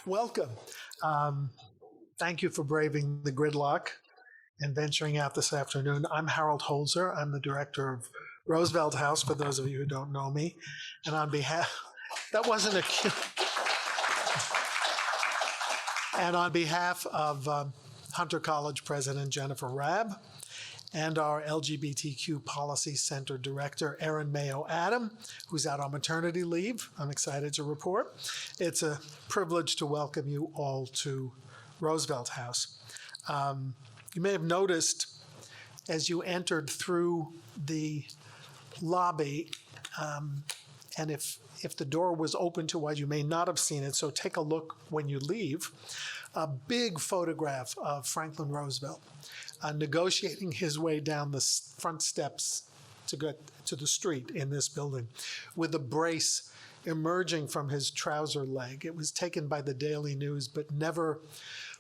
Welcome. Um, Thank you for braving the gridlock and venturing out this afternoon. I'm Harold Holzer. I'm the director of Roosevelt House, for those of you who don't know me. And on behalf, that wasn't a cue. And on behalf of Hunter College President Jennifer Rabb and our LGBTQ Policy Center Director, Erin Mayo Adam, who's out on maternity leave, I'm excited to report. It's a privilege to welcome you all to Roosevelt House. You may have noticed as you entered through the lobby, and if the door was open too wide, you may not have seen it, so take a look when you leave, a big photograph of Franklin Roosevelt negotiating his way down the front steps to get to the street in this building with a brace emerging from his trouser leg. It was taken by the Daily News, but never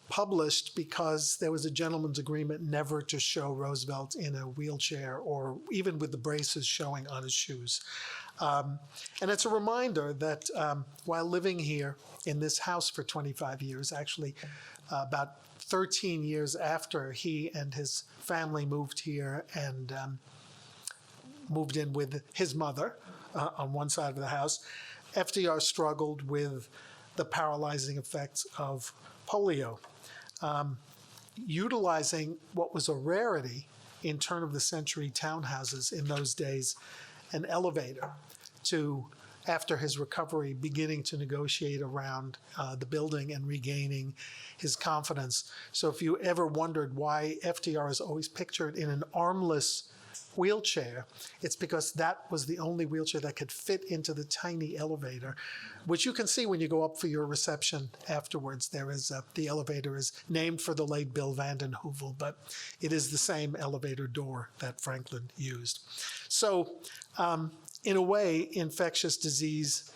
published because there was a gentleman's agreement never to show Roosevelt in a wheelchair or even with the braces showing on his shoes. And it's a reminder that while living here in this house for 25 years, actually about 13 years after he and his family moved here and moved in with his mother on one side of the house, FDR struggled with the paralyzing effects of polio. Utilizing what was a rarity in turn-of-the-century townhouses in those days, an elevator, to, after his recovery, beginning to negotiate around the building and regaining his confidence. So if you ever wondered why FDR is always pictured in an armless wheelchair, it's because that was the only wheelchair that could fit into the tiny elevator, which you can see when you go up for your reception afterwards. There is the elevator is named for the late Bill Vanden Heuvel, but it is the same elevator door that Franklin used. So in a way, infectious disease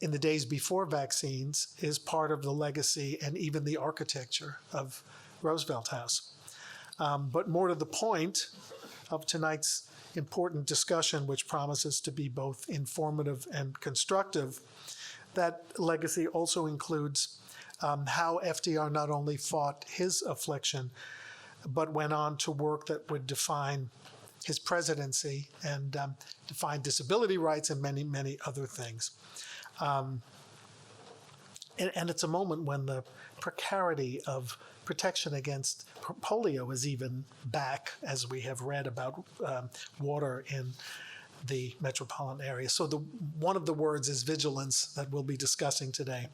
in the days before vaccines is part of the legacy and even the architecture of Roosevelt House. But more to the point of tonight's important discussion, which promises to be both informative and constructive, that legacy also includes how FDR not only fought his affliction, but went on to work that would define his presidency and define disability rights and many, many other things. And it's a moment when the precarity of protection against polio is even back, as we have read about water in the metropolitan area. So one of the words is vigilance that we'll be discussing today.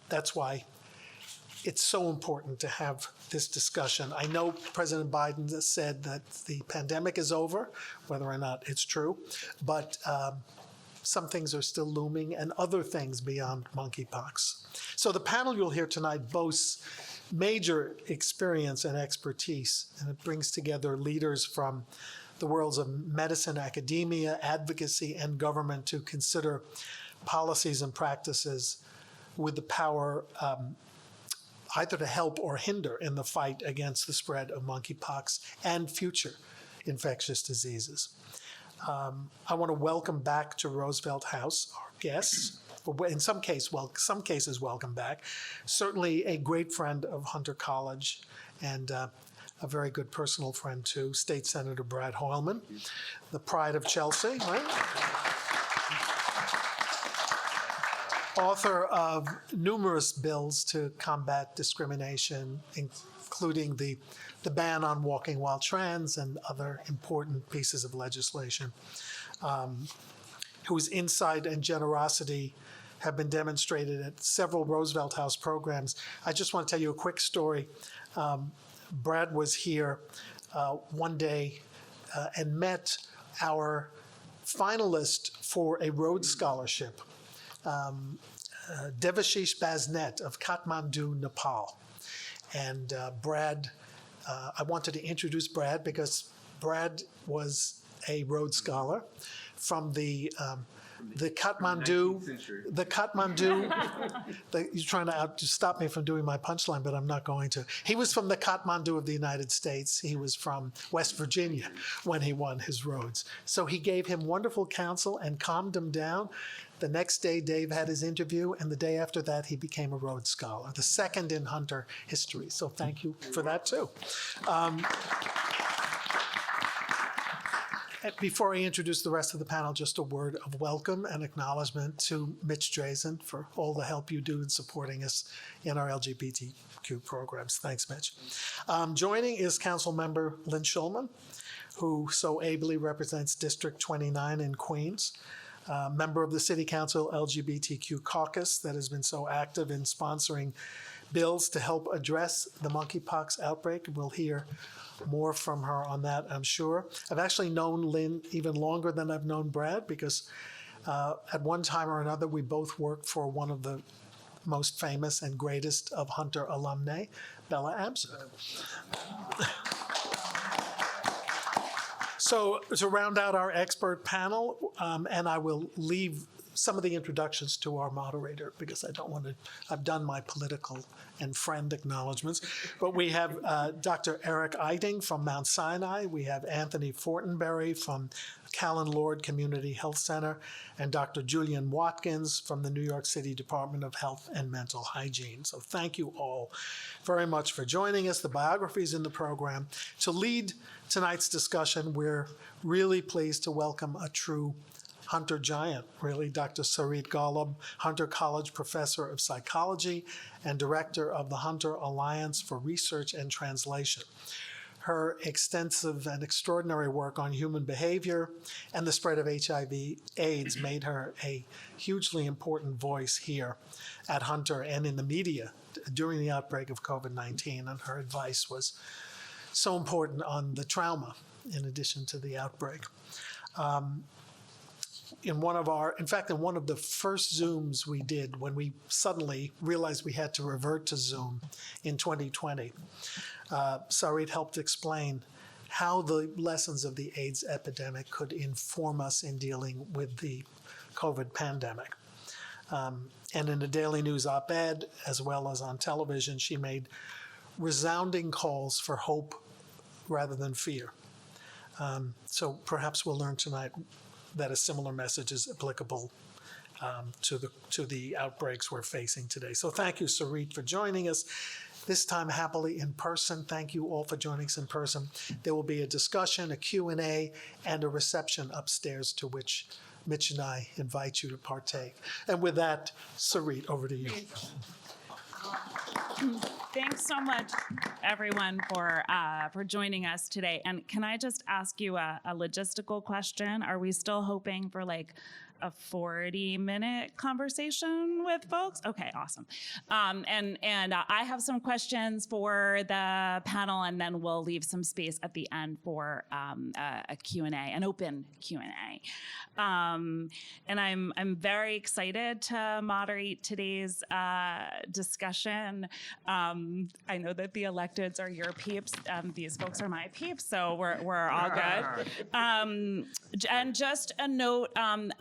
That's why it's so important to have this discussion. I know President Biden has said that the pandemic is over, whether or not it's true, but some things are still looming and other things beyond monkeypox. So the panel you'll hear tonight boasts major experience and expertise, and it brings together leaders from the worlds of medicine, academia, advocacy, and government to consider policies and practices with the power either to help or hinder in the fight against the spread of monkeypox and future infectious diseases. I want to welcome back to Roosevelt House our guests. In some cases, welcome back. Certainly a great friend of Hunter College and a very good personal friend too, State Senator Brad Hoylman, the pride of Chelsea, right? Author of numerous bills to combat discrimination, including the ban on walking while trans and other important pieces of legislation, whose insight and generosity have been demonstrated at several Roosevelt House programs. I just want to tell you a quick story. Brad was here one day and met our finalist for a Rhodes Scholarship, Devashish Basnet of Kathmandu, Nepal. And Brad, I wanted to introduce Brad because Brad was a Rhodes Scholar from the Kathmandu, you're trying to stop me from doing my punchline, but I'm not going to. He was from the Kathmandu of the United States. He was from West Virginia when he won his Rhodes. So he gave him wonderful counsel and calmed him down. The next day, Dave had his interview, and the day after that, he became a Rhodes Scholar, the second in Hunter history. So thank you for that, too. Before I introduce the rest of the panel, just a word of welcome and acknowledgement to Mitch Drazen for all the help you do in supporting us in our LGBTQ programs. Thanks, Mitch. Joining is Council Member Lynn Schulman, who so ably represents District 29 in Queens, member of the City Council LGBTQ caucus that has been so active in sponsoring bills to help address the monkeypox outbreak. We'll hear more from her on that, I'm sure. I've actually known Lynn even longer than I've known Brad, because at one time or another, we both worked for one of the most famous and greatest of Hunter alumni, Bella Abzug. So to round out our expert panel, and I will leave some of the introductions to our moderator, because I don't want to, I've done my political and friend acknowledgements. But we have Dr. Eric Eiting from Mount Sinai. We have Anthony Fortenberry from Callan Lord Community Health Center, and Dr. Julian Watkins from the New York City Department of Health and Mental Hygiene. So thank you all very much for joining us. The biographies in the program. To lead tonight's discussion, we're really pleased to welcome a true Hunter giant, really, Dr. Sarit Golub, Hunter College Professor of Psychology and Director of the Hunter Alliance for Research and Translation. Her extensive and extraordinary work on human behavior and the spread of HIV/AIDS made her a hugely important voice here at Hunter and in the media during the outbreak of COVID-19, and her advice was so important on the trauma in addition to the outbreak. In one of the first Zooms we did when we suddenly realized we had to revert to Zoom in 2020, Sarit helped explain how the lessons of the AIDS epidemic could inform us in dealing with the COVID pandemic. And in a Daily News op-ed, as well as on television, she made resounding calls for hope rather than fear. So perhaps we'll learn tonight that a similar message is applicable to the outbreaks we're facing today. So thank you, Sarit, for joining us, this time happily in person. Thank you all for joining us in person. There will be a discussion, a Q&A, and a reception upstairs to which Mitch and I invite you to partake. And with that, Sarit, over to you. Thanks so much, everyone, for joining us today. And can I just ask you a logistical question? Are we still hoping for like a 40-minute conversation with folks? Okay, awesome. And I have some questions for the panel, and then we'll leave some space at the end for a Q&A, an open Q&A. And I'm very excited to moderate today's discussion. I know that the electeds are your peeps. These folks are my peeps, so we're all good. And just a note on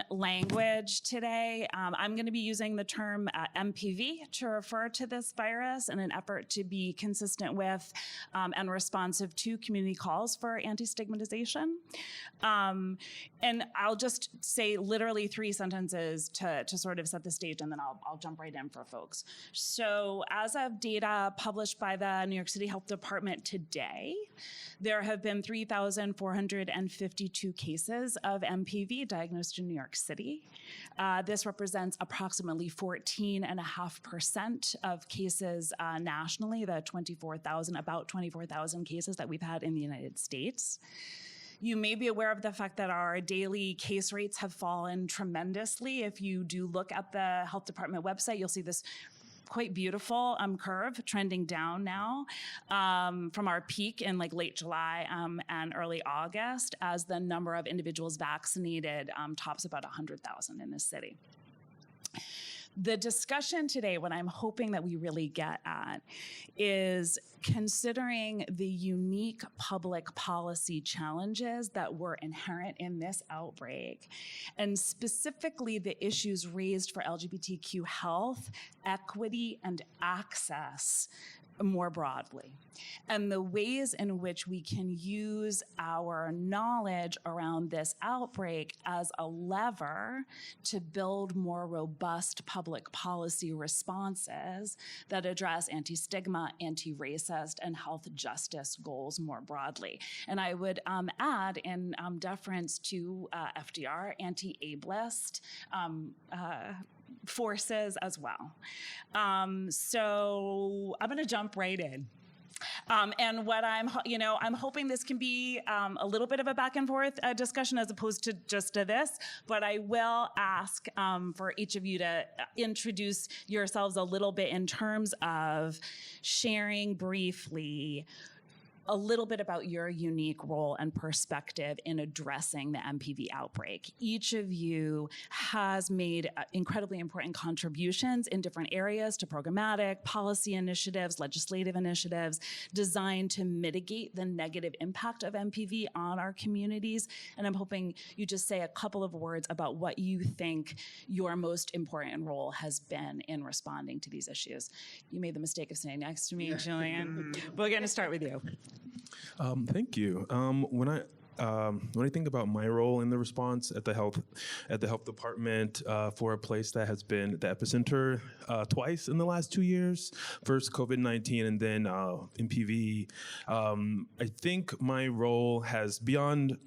language today. I'm going to be using the term MPV to refer to this virus in an effort to be consistent with and responsive to community calls for anti-stigmatization. And I'll just say literally 3 sentences to sort of set the stage, and then I'll jump right in for folks. So as of data published by the New York City Health Department today, there have been 3,452 cases of MPV diagnosed in New York City. This represents approximately 14.5% of cases nationally, about 24,000 cases that we've had in the United States. You may be aware of the fact that our daily case rates have fallen tremendously. If you do look at the health department website, you'll see this quite beautiful curve trending down now from our peak in like late July and early August, as the number of individuals vaccinated tops about 100,000 in this city. The discussion today, what I'm hoping that we really get at, is considering the unique public policy challenges that were inherent in this outbreak, and specifically the issues raised for LGBTQ health, equity, and access more broadly, and the ways in which we can use our knowledge around this outbreak as a lever to build more robust public policy responses that address anti-stigma, anti-racist, and health justice goals more broadly. And I would add, in deference to FDR, anti-ableist forces as well. So I'm going to jump right in. And what I'm hoping this can be a little bit of a back and forth discussion as opposed to just to this, but I will ask for each of you to introduce yourselves a little bit in terms of sharing briefly a little bit about your unique role and perspective in addressing the MPV outbreak. Each of you has made incredibly important contributions in different areas to programmatic, policy initiatives, legislative initiatives designed to mitigate the negative impact of MPV on our communities. And I'm hoping you just say a couple of words about what you think your most important role has been in responding to these issues. You made the mistake of sitting next to me, Julian. We're going to start with you. Thank you. When I think about my role in the response at the health department for a place that has been the epicenter twice in the last 2 years, first COVID-19 and then MPV, I think my role has beyond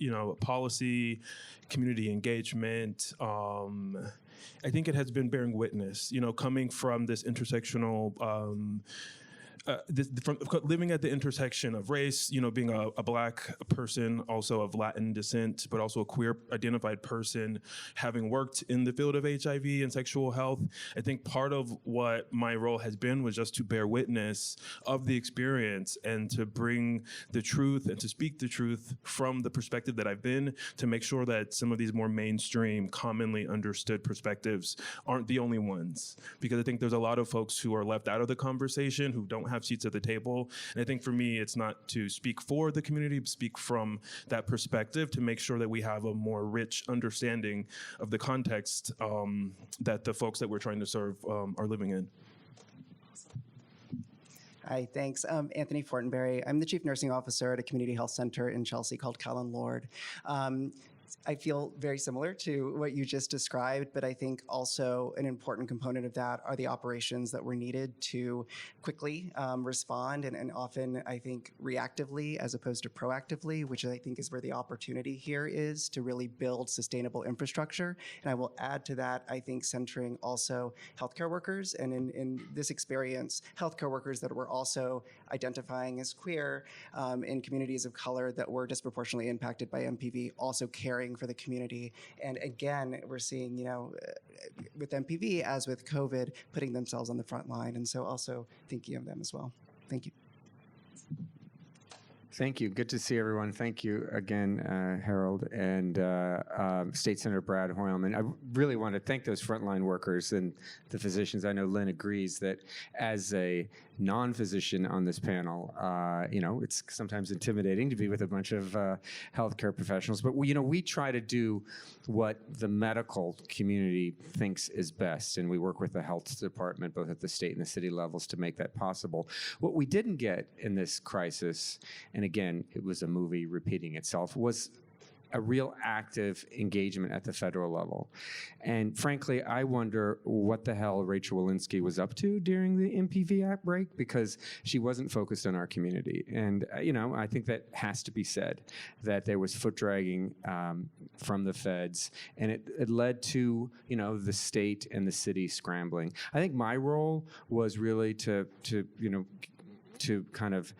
policy, community engagement. I think it has been bearing witness, coming from this intersectional. From living at the intersection of race, being a Black person, also of Latin descent, but also a queer identified person, having worked in the field of HIV and sexual health, I think part of what my role has been was just to bear witness of the experience and to bring the truth and to speak the truth from the perspective that I've been, to make sure that some of these more mainstream, commonly understood perspectives aren't the only ones. Because I think there's a lot of folks who are left out of the conversation, who don't have seats at the table. And I think for me, it's not to speak for the community, but speak from that perspective to make sure that we have a more rich understanding of the context that the folks that we're trying to serve are living in. Hi, thanks. Anthony Fortenberry. I'm the Chief Nursing Officer at a community health center in Chelsea called Callan Lord. I feel very similar to what you just described, but I think also an important component of that are the operations that were needed to quickly respond and often, I think, reactively as opposed to proactively, which I think is where the opportunity here is to really build sustainable infrastructure. And I will add to that, I think, centering also healthcare workers, and in this experience, healthcare workers that were also identifying as queer in communities of color that were disproportionately impacted by MPV, also caring for the community. And again, we're seeing, with MPV as with COVID, putting themselves on the front line. And so also thinking of them as well. Thank you. Thank you. Good to see everyone. Thank you again, Harold and State Senator Brad Hoylman. I really want to thank those frontline workers and the physicians. I know Lynn agrees that as a non-physician on this panel, it's sometimes intimidating to be with a bunch of healthcare professionals. But we try to do what the medical community thinks is best, and we work with the health department, both at the state and the city levels, to make that possible. What we didn't get in this crisis, and again, it was a movie repeating itself, was a real active engagement at the federal level. And frankly, I wonder what the hell Rachel Walensky was up to during the MPV outbreak, because she wasn't focused on our community. And, I think that has to be said, that there was foot dragging from the feds, and it led to, the state and the city scrambling. I think my role was really to kind of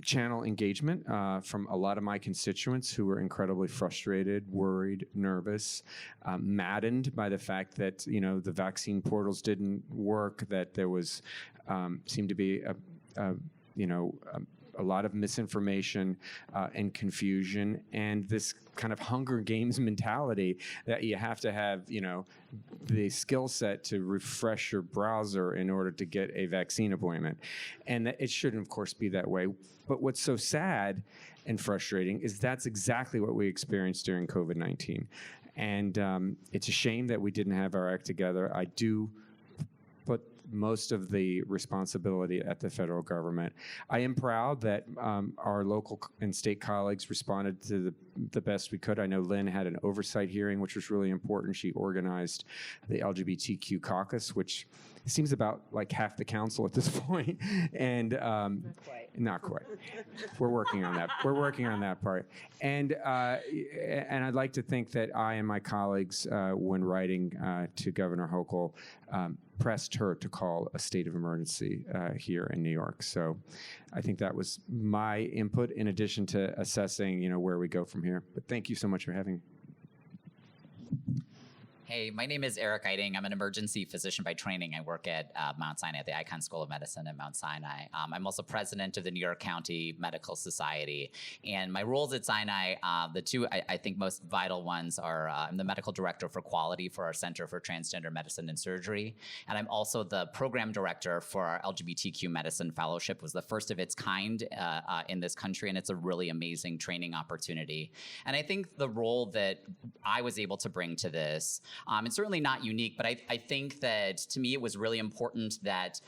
channel engagement from a lot of my constituents who were incredibly frustrated, worried, nervous, maddened by the fact that the vaccine portals didn't work, that there was seemed to be a lot of misinformation and confusion, and this kind of Hunger Games mentality that you have to have, the skill set to refresh your browser in order to get a vaccine appointment. And it shouldn't, of course, be that way. But what's so sad and frustrating is that's exactly what we experienced during COVID-19. And it's a shame that we didn't have our act together. I do put most of the responsibility at the federal government. I am proud that our local and state colleagues responded to the best we could. I know Lynn had an oversight hearing, which was really important. She organized the LGBTQ caucus, which seems about like half the council at this point, and not quite. We're working on that. We're working on that part, and I'd like to think that I and my colleagues, when writing to Governor Hochul, pressed her to call a state of emergency here in New York. So I think that was my input in addition to assessing, where we go from here. But thank you so much for having me. Hey, my name is Eric Eiting. I'm an emergency physician by training. I work at Mount Sinai, at the Icahn School of Medicine at Mount Sinai. I'm also president of the New York County Medical Society. And my roles at Sinai, the two I think most vital ones are I'm the medical director for quality for our Center for Transgender Medicine and Surgery. And I'm also the program director for our LGBTQ Medicine Fellowship. It was the first of its kind in this country, and it's a really amazing training opportunity. And I think the role that I was able to bring to this, it's certainly not unique, but I think that to me it was really important that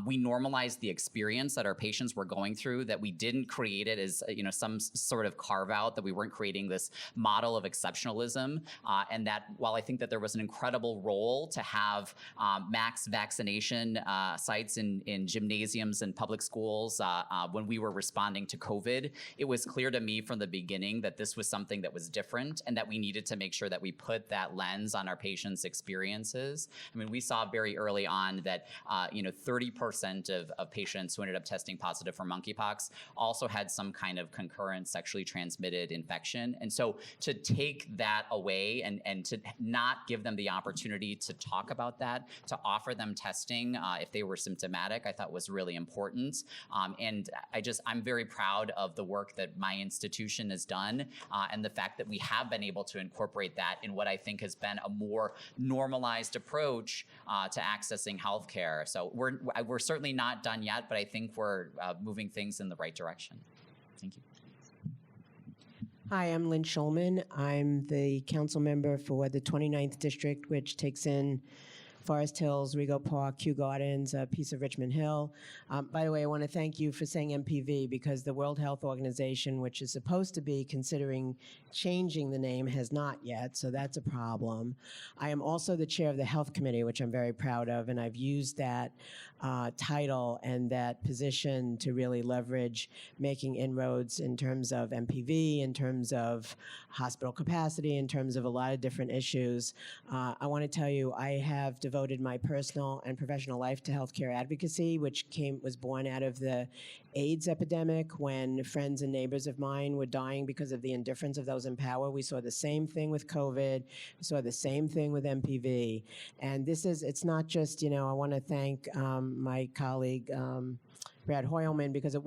we normalized the experience that our patients were going through, that we didn't create it as some sort of carve out, that we weren't creating this model of exceptionalism, and that while I think that there was an incredible role to have max vaccination sites in gymnasiums and public schools when we were responding to COVID, it was clear to me from the beginning that this was something that was different and that we needed to make sure that we put that lens on our patients' experiences. I mean, we saw very early on that 30% of patients who ended up testing positive for monkeypox also had some kind of concurrent sexually transmitted infection. And so to take that away and to not give them the opportunity to talk about that, to offer them testing if they were symptomatic, I thought was really important. And I'm very proud of the work that my institution has done and the fact that we have been able to incorporate that in what I think has been a more normalized approach to accessing healthcare. So we're certainly not done yet, but I think we're moving things in the right direction. Thank you. Hi, I'm Lynn Schulman. I'm the council member for the 29th District, which takes in Forest Hills, Rego Park, Kew Gardens, a piece of Richmond Hill. By the way, I want to thank you for saying MPV, because the World Health Organization, which is supposed to be considering changing the name, has not yet, so that's a problem. I am also the chair of the Health Committee, which I'm very proud of, and I've used that title and that position to really leverage making inroads in terms of MPV, in terms of hospital capacity, in terms of a lot of different issues. I want to tell you, I have devoted my personal and professional life to healthcare advocacy, which was born out of the AIDS epidemic, when friends and neighbors of mine were dying because of the indifference of those in power. We saw the same thing with COVID. We saw the same thing with MPV. And it's not just, I want to thank my colleague, Brad Hoylman, because it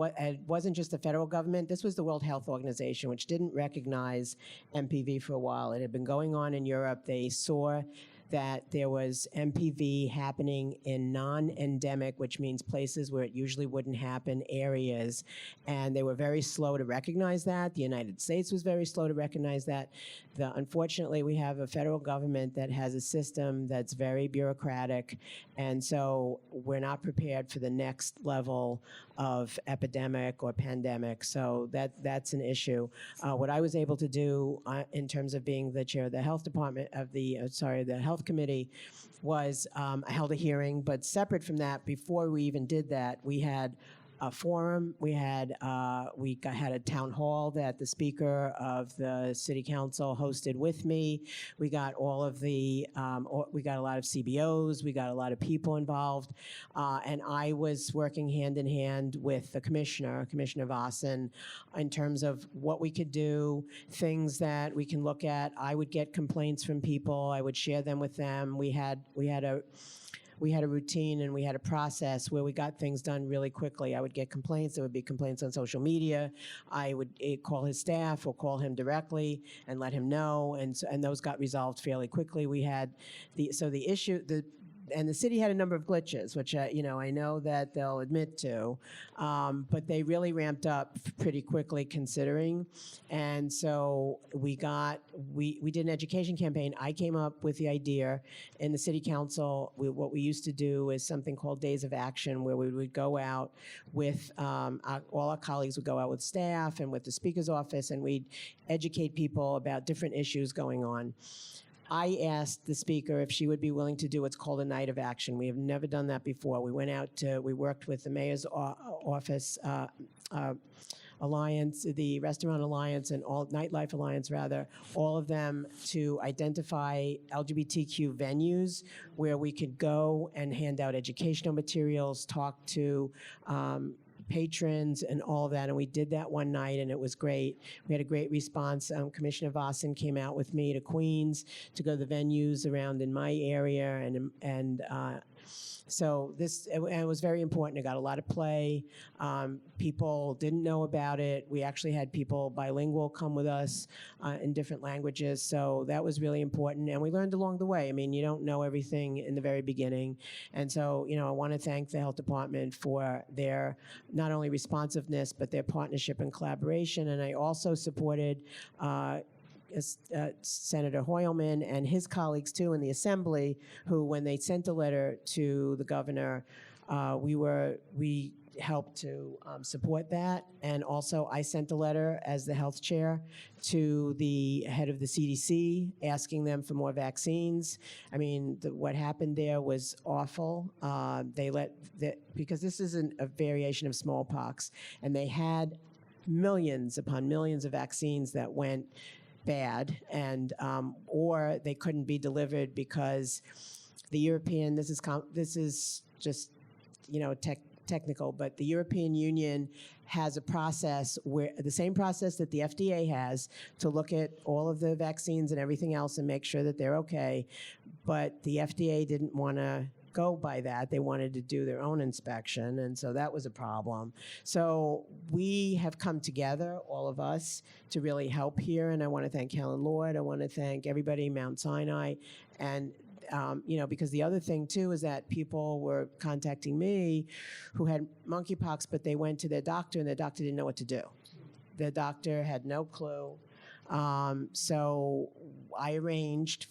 wasn't just the federal government. This was the World Health Organization, which didn't recognize MPV for a while. It had been going on in Europe. They saw that there was MPV happening in non-endemic, which means places where it usually wouldn't happen, areas, and they were very slow to recognize that. The United States was very slow to recognize that. Unfortunately, we have a federal government that has a system that's very bureaucratic, and so we're not prepared for the next level of epidemic or pandemic, so that's an issue. What I was able to do in terms of being the chair of the health department of the health committee was I held a hearing, but separate from that, before we even did that, we had a forum. We had a town hall that the speaker of the city council hosted with me. We got all of the, we got a lot of CBOs. We got a lot of people involved, and I was working hand in hand with the Commissioner Vossen, in terms of what we could do, things that we can look at. I would get complaints from people. I would share them with them. We had a routine and we had a process where we got things done really quickly. I would get complaints. There would be complaints on social media. I would call his staff or call him directly and let him know, and those got resolved fairly quickly. We had the and the city had a number of glitches, which I know that they'll admit to, but they really ramped up pretty quickly considering. And so we did an education campaign. I came up with the idea in the city council. What we used to do is something called Days of Action, where we would go out with all our colleagues would go out with staff and with the speaker's office, and we'd educate people about different issues going on. I asked the speaker if she would be willing to do what's called a night of action. We have never done that before. We worked with the mayor's office, Alliance, the Restaurant Alliance, and Nightlife Alliance, rather, all of them to identify LGBTQ venues where we could go and hand out educational materials, talk to patrons and all of that, and we did that one night, and it was great. We had a great response. Commissioner Vossen came out with me to Queens to go to the venues around in my area, and so it was very important. It got a lot of play. People didn't know about it. We actually had people bilingual come with us in different languages, so that was really important, and we learned along the way. I mean, you don't know everything in the very beginning, and so, I want to thank the health department for their not only responsiveness, but their partnership and collaboration, and I also supported Senator Hoylman and his colleagues too in the assembly, who, when they sent a letter to the governor, we helped to support that. And also I sent a letter as the health chair to the head of the CDC asking them for more vaccines. I mean, what happened there was awful. Because this is a variation of smallpox, and they had millions upon millions of vaccines that went bad, and or they couldn't be delivered because the European, this is just technical, but the European Union has a process where the same process that the FDA has to look at all of the vaccines and everything else and make sure that they're okay, but the FDA didn't want to go by that. They wanted to do their own inspection, and so that was a problem. So we have come together, all of us, to really help here, and I want to thank Helen Lord. I want to thank everybody, Mount Sinai, and because the other thing too is that people were contacting me who had monkeypox, but they went to their doctor and their doctor didn't know what to do. The doctor had no clue. So I arranged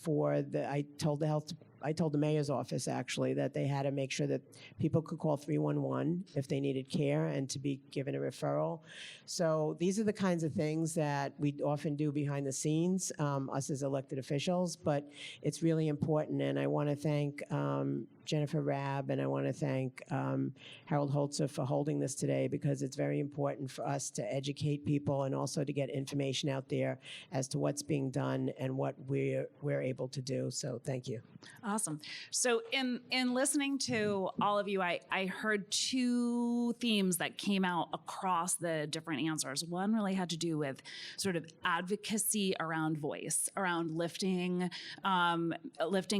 I told the mayor's office, actually, that they had to make sure that people could call 311 if they needed care and to be given a referral. So these are the kinds of things that we often do behind the scenes, us as elected officials, but it's really important. And I want to thank Jennifer Rabb, and I want to thank Harold Holzer for holding this today, because it's very important for us to educate people and also to get information out there as to what's being done and what we're able to do. So thank you. Awesome. So in listening to all of you, I heard two themes that came out across the different answers. One really had to do with sort of advocacy around voice, around lifting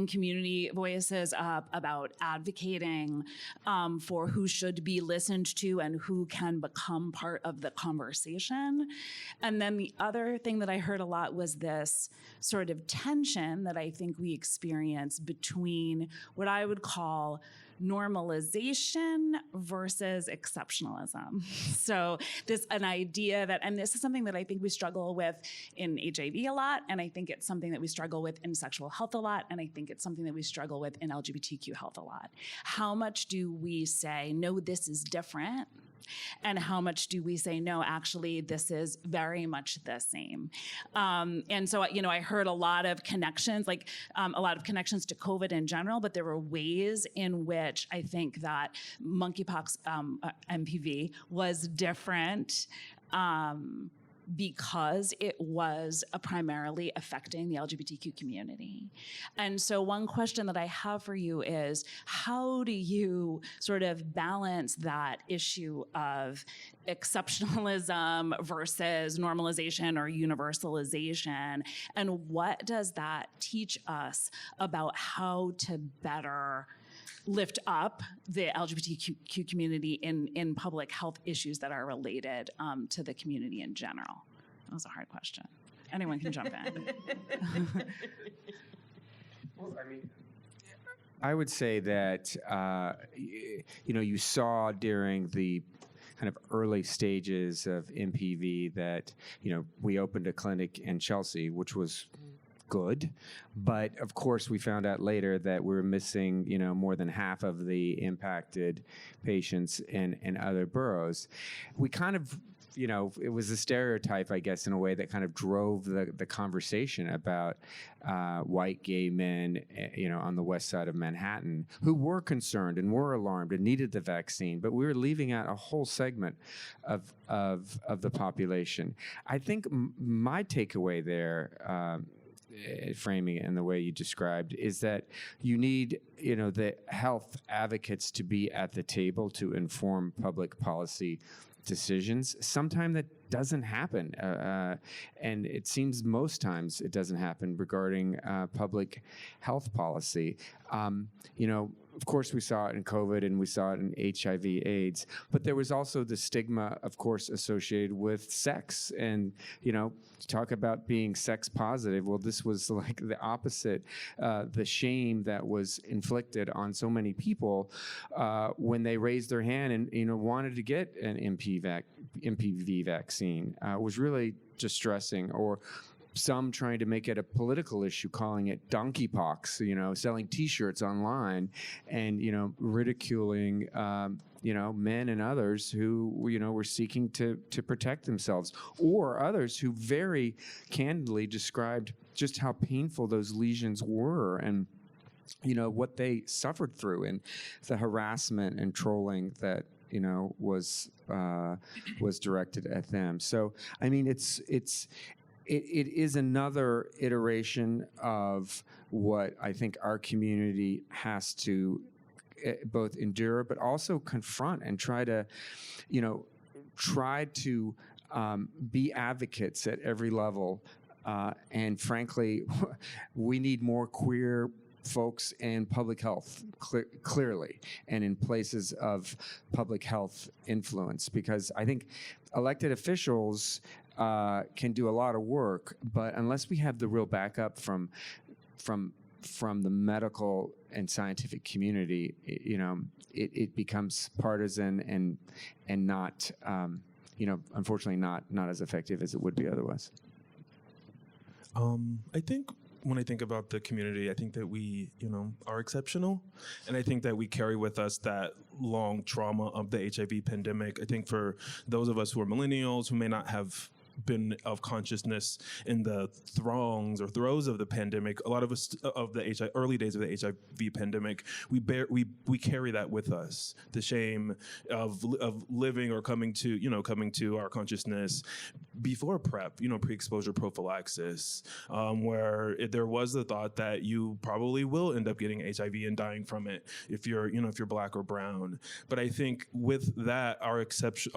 community voices up, about advocating for who should be listened to and who can become part of the conversation. And then the other thing that I heard a lot was this sort of tension that I think we experience between what I would call normalization versus exceptionalism. So an idea that, and this is something that I think we struggle with in HIV a lot, and I think it's something that we struggle with in sexual health a lot, and I think it's something that we struggle with in LGBTQ health a lot. How much do we say, no, this is different? And how much do we say, no, actually, this is very much the same? And so, I heard a lot of connections, a lot of connections to COVID in general, but there were ways in which I think that monkeypox MPV was different because it was primarily affecting the LGBTQ community. And so one question that I have for you is, how do you sort of balance that issue of exceptionalism versus normalization or universalization? And what does that teach us about how to better lift up the LGBTQ community in public health issues that are related to the community in general? That was a hard question. Anyone can jump in. Well, I would say that you saw during the kind of early stages of MPV that we opened a clinic in Chelsea, which was good, but of course we found out later that we were missing more than half of the impacted patients in other boroughs. We kind of it was a stereotype, I guess, in a way that kind of drove the conversation about white gay men, on the west side of Manhattan who were concerned and were alarmed and needed the vaccine, but we were leaving out a whole segment of the population. I think my takeaway there, framing it in the way you described, is that you need the health advocates to be at the table to inform public policy decisions. Sometimes that doesn't happen, and it seems most times it doesn't happen regarding public health policy. Of course, we saw it in COVID and we saw it in HIV/AIDS, but there was also the stigma, of course, associated with sex. And, talk about being sex positive. Well, this was like the opposite, the shame that was inflicted on so many people when they raised their hand and, wanted to get an MPV vaccine. Was really distressing. Or some trying to make it a political issue, calling it donkeypox, selling T-shirts online and, ridiculing, men and others who, were seeking to protect themselves, or others who very candidly described just how painful those lesions were and, what they suffered through and the harassment and trolling that, was directed at them. So, I mean, it is another iteration of what I think our community has to both endure, but also confront and try to be advocates at every level. And frankly, we need more queer folks in public health, clearly, and in places of public health influence, because I think elected officials can do a lot of work, but unless we have the real backup from the medical and scientific community, it becomes partisan and not, unfortunately not as effective as it would be otherwise. I think when I think about the community, I think that we, are exceptional. And I think that we carry with us that long trauma of the HIV pandemic. I think for those of us who are millennials who may not have been of consciousness in the throngs or throes of the pandemic, a lot of us of the early days of the HIV pandemic, we carry that with us. The shame of living or coming to our consciousness before PrEP, pre-exposure prophylaxis, where there was the thought that you probably will end up getting HIV and dying from it if you're black or brown. But I think with that, our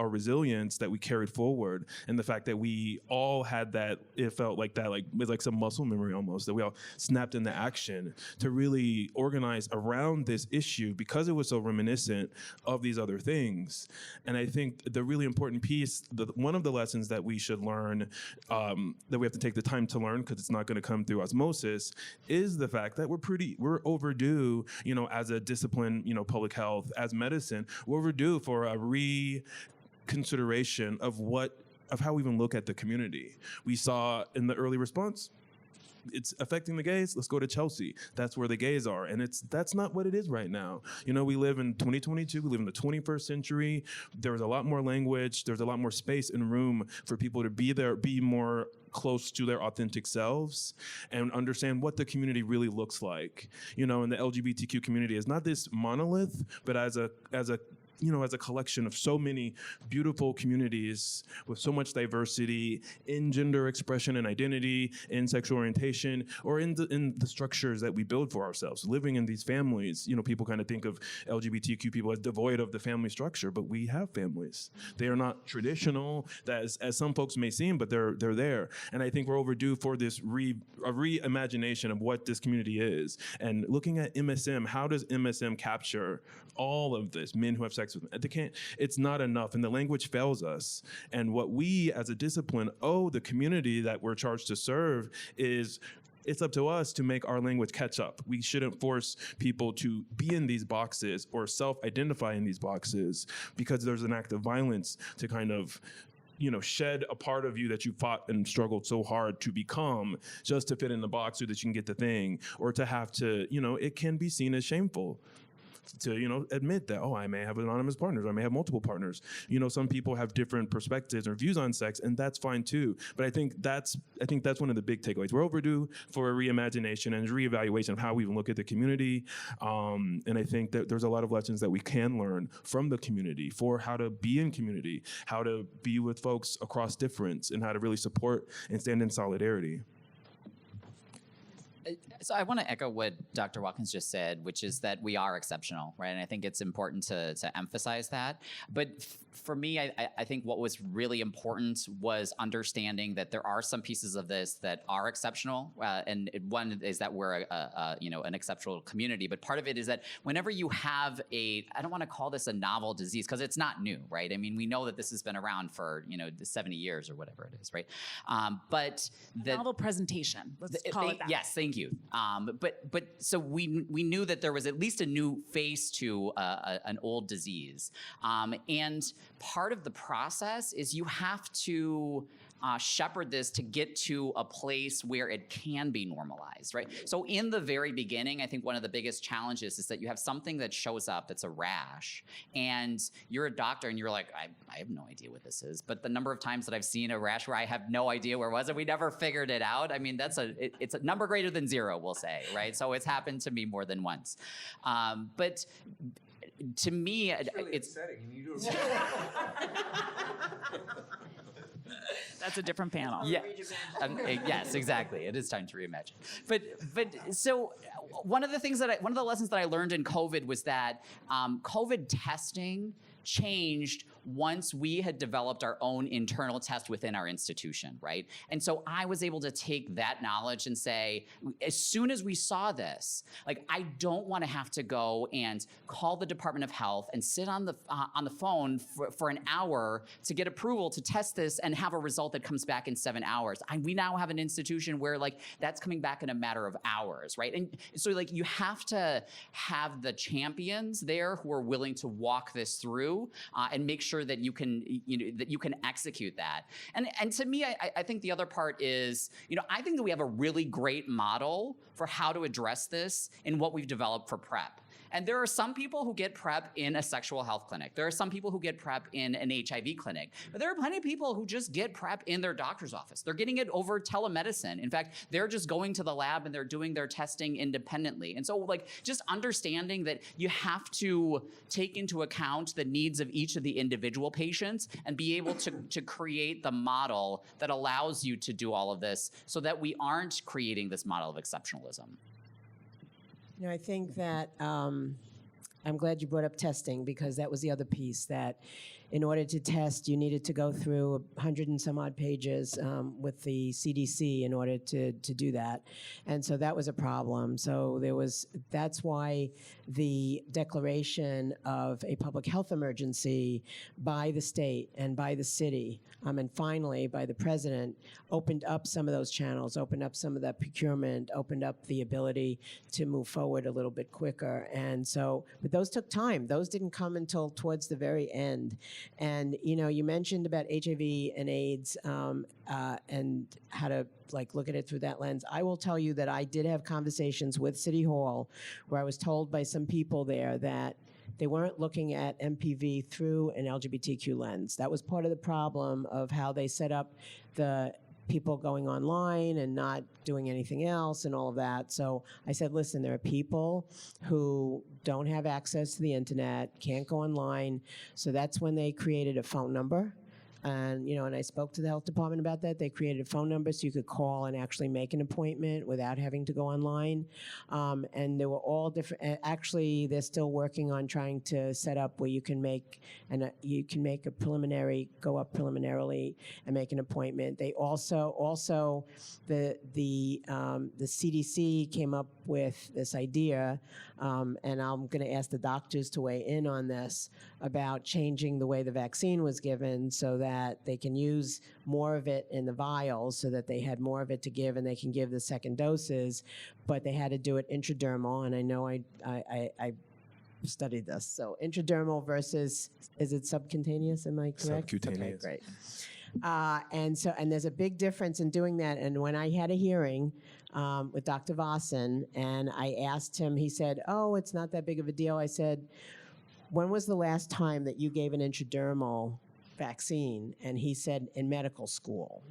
resilience that we carried forward, and the fact that we all had that, it felt like that, like with like some muscle memory almost, that we all snapped into action to really organize around this issue because it was so reminiscent of these other things. And I think the really important piece, one of the lessons that we should learn, that we have to take the time to learn because it's not going to come through osmosis, is the fact that we're overdue, as a discipline, public health, as medicine, we're overdue for a reconsideration of how we even look at the community. We saw in the early response, it's affecting the gays. Let's go to Chelsea. That's where the gays are. And that's not what it is right now. We live in 2022. We live in the 21st century. There's a lot more language. There's a lot more space and room for people to be there, be more close to their authentic selves and understand what the community really looks like. And the LGBTQ community is not this monolith, but as a collection of so many beautiful communities with so much diversity in gender expression and identity, in sexual orientation, or in the structures that we build for ourselves. Living in these families, people kind of think of LGBTQ people as devoid of the family structure, but we have families. They are not traditional, as some folks may seem, but they're there. And I think we're overdue for this reimagination of what this community is. And looking at MSM, how does MSM capture all of this? Men who have sex with men. It's not enough, and the language fails us. And what we as a discipline owe the community that we're charged to serve is it's up to us to make our language catch up. We shouldn't force people to be in these boxes or self-identify in these boxes because there's an act of violence to kind of shed a part of you that you fought and struggled so hard to become just to fit in the box so that you can get the thing, or to have to, it can be seen as shameful to, admit that, I may have anonymous partners, or I may have multiple partners. Some people have different perspectives or views on sex, and that's fine too. But I think that's one of the big takeaways. We're overdue for a reimagination and reevaluation of how we look at the community. And I think that there's a lot of lessons that we can learn from the community for how to be in community, how to be with folks across difference, and how to really support and stand in solidarity. So I want to echo what Dr. Watkins just said, which is that we are exceptional, right? And I think it's important to emphasize that. But for me, I think what was really important was understanding that there are some pieces of this that are exceptional. And one is that we're an exceptional community. But part of it is that whenever you have I don't want to call this a novel disease because it's not new, right? I mean, we know that this has been around for 70 years or whatever it is, right? But the Novel presentation. Let's call it that. Yes, thank you. But so we knew that there was at least a new face to an old disease, and part of the process is you have to shepherd this to get to a place where it can be normalized, right? So in the very beginning, I think one of the biggest challenges is that you have something that shows up, it's a rash, and you're a doctor and you're like, I have no idea what this is. But the number of times that I've seen a rash where I have no idea where it was and we never figured it out, I mean, it's a number greater than 0, we'll say, right? So it's happened to me more than once. But to me, it's That's a different panel. Yeah. Yes, exactly. It is time to reimagine. But so one of the lessons that I learned in COVID was that COVID testing changed once we had developed our own internal test within our institution, right? And so I was able to take that knowledge and say, as soon as we saw this, like, I don't want to have to go and call the Department of Health and sit on the phone for an hour to get approval to test this and have a result that comes back in 7 hours. We now have an institution where, like, that's coming back in a matter of hours, right? And so, like, you have to have the champions there who are willing to walk this through and make sure that you can execute that. And to me, I think the other part is, I think that we have a really great model for how to address this in what we've developed for PrEP. And there are some people who get PrEP in a sexual health clinic. There are some people who get PrEP in an HIV clinic. But there are plenty of people who just get PrEP in their doctor's office. They're getting it over telemedicine. In fact, they're just going to the lab and they're doing their testing independently. And so, like, just understanding that you have to take into account the needs of each of the individual patients and be able to create the model that allows you to do all of this so that we aren't creating this model of exceptionalism. I think that I'm glad you brought up testing, because that was the other piece, that in order to test, you needed to go through 100 and some odd pages with the CDC in order to do that. And so that was a problem. So that's why the declaration of a public health emergency by the state and by the city, and finally by the president, opened up some of those channels, opened up some of that procurement, opened up the ability to move forward a little bit quicker. And so, but those took time. Those didn't come until towards the very end. And, you mentioned about HIV and AIDS and how to, like, look at it through that lens. I will tell you that I did have conversations with City Hall where I was told by some people there that they weren't looking at MPV through an LGBTQ lens. That was part of the problem of how they set up the people going online and not doing anything else and all of that. So I said, listen, there are people who don't have access to the internet, can't go online. So that's when they created a phone number. And, and I spoke to the health department about that. They created a phone number so you could call and actually make an appointment without having to go online. And they were all different. Actually, they're still working on trying to set up where you can make a preliminary, go up preliminarily and make an appointment. They also the CDC came up with this idea, and I'm going to ask the doctors to weigh in on this, about changing the way the vaccine was given so that that they can use more of it in the vials so that they had more of it to give and they can give the second doses, but they had to do it intradermal. And I know I studied this. So intradermal versus, is it subcutaneous? Am I correct? Subcutaneous. Okay, great. And there's a big difference in doing that. And when I had a hearing with Dr. Vossen, and I asked him, he said, "Oh, it's not that big of a deal." I said, "When was the last time that you gave an intradermal vaccine?" And he said, "In medical school."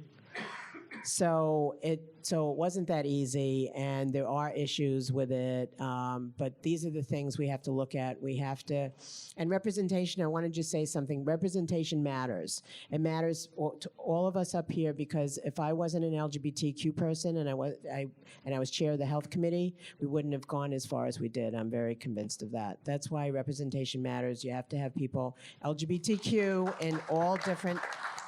So it wasn't that easy, and there are issues with it. But these are the things we have to look at. We have to, and representation. I want to just say something. Representation matters. It matters to all of us up here, because if I wasn't an LGBTQ person and I was chair of the health committee, we wouldn't have gone as far as we did. I'm very convinced of that. That's why representation matters. You have to have people LGBTQ in all different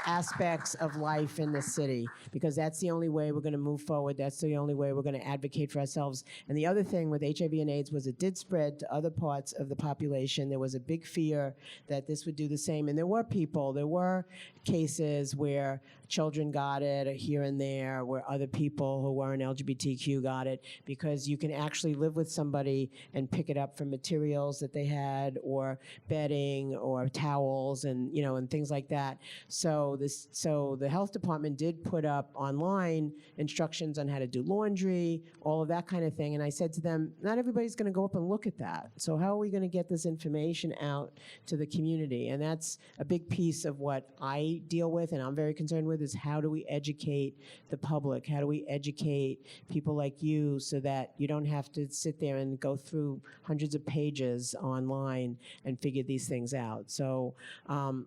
aspects of life in the city, because that's the only way we're going to move forward. That's the only way we're going to advocate for ourselves. And the other thing with HIV and AIDS was it did spread to other parts of the population. There was a big fear that this would do the same. And there were cases where children got it here and there, where other people who weren't LGBTQ got it, because you can actually live with somebody and pick it up from materials that they had, or bedding, or towels, and and things like that. So the health department did put up online instructions on how to do laundry, all of that kind of thing. And I said to them, not everybody's going to go up and look at that. So how are we going to get this information out to the community? And that's a big piece of what I deal with, and I'm very concerned with, is how do we educate the public? How do we educate people like you so that you don't have to sit there and go through hundreds of pages online and figure these things out? So,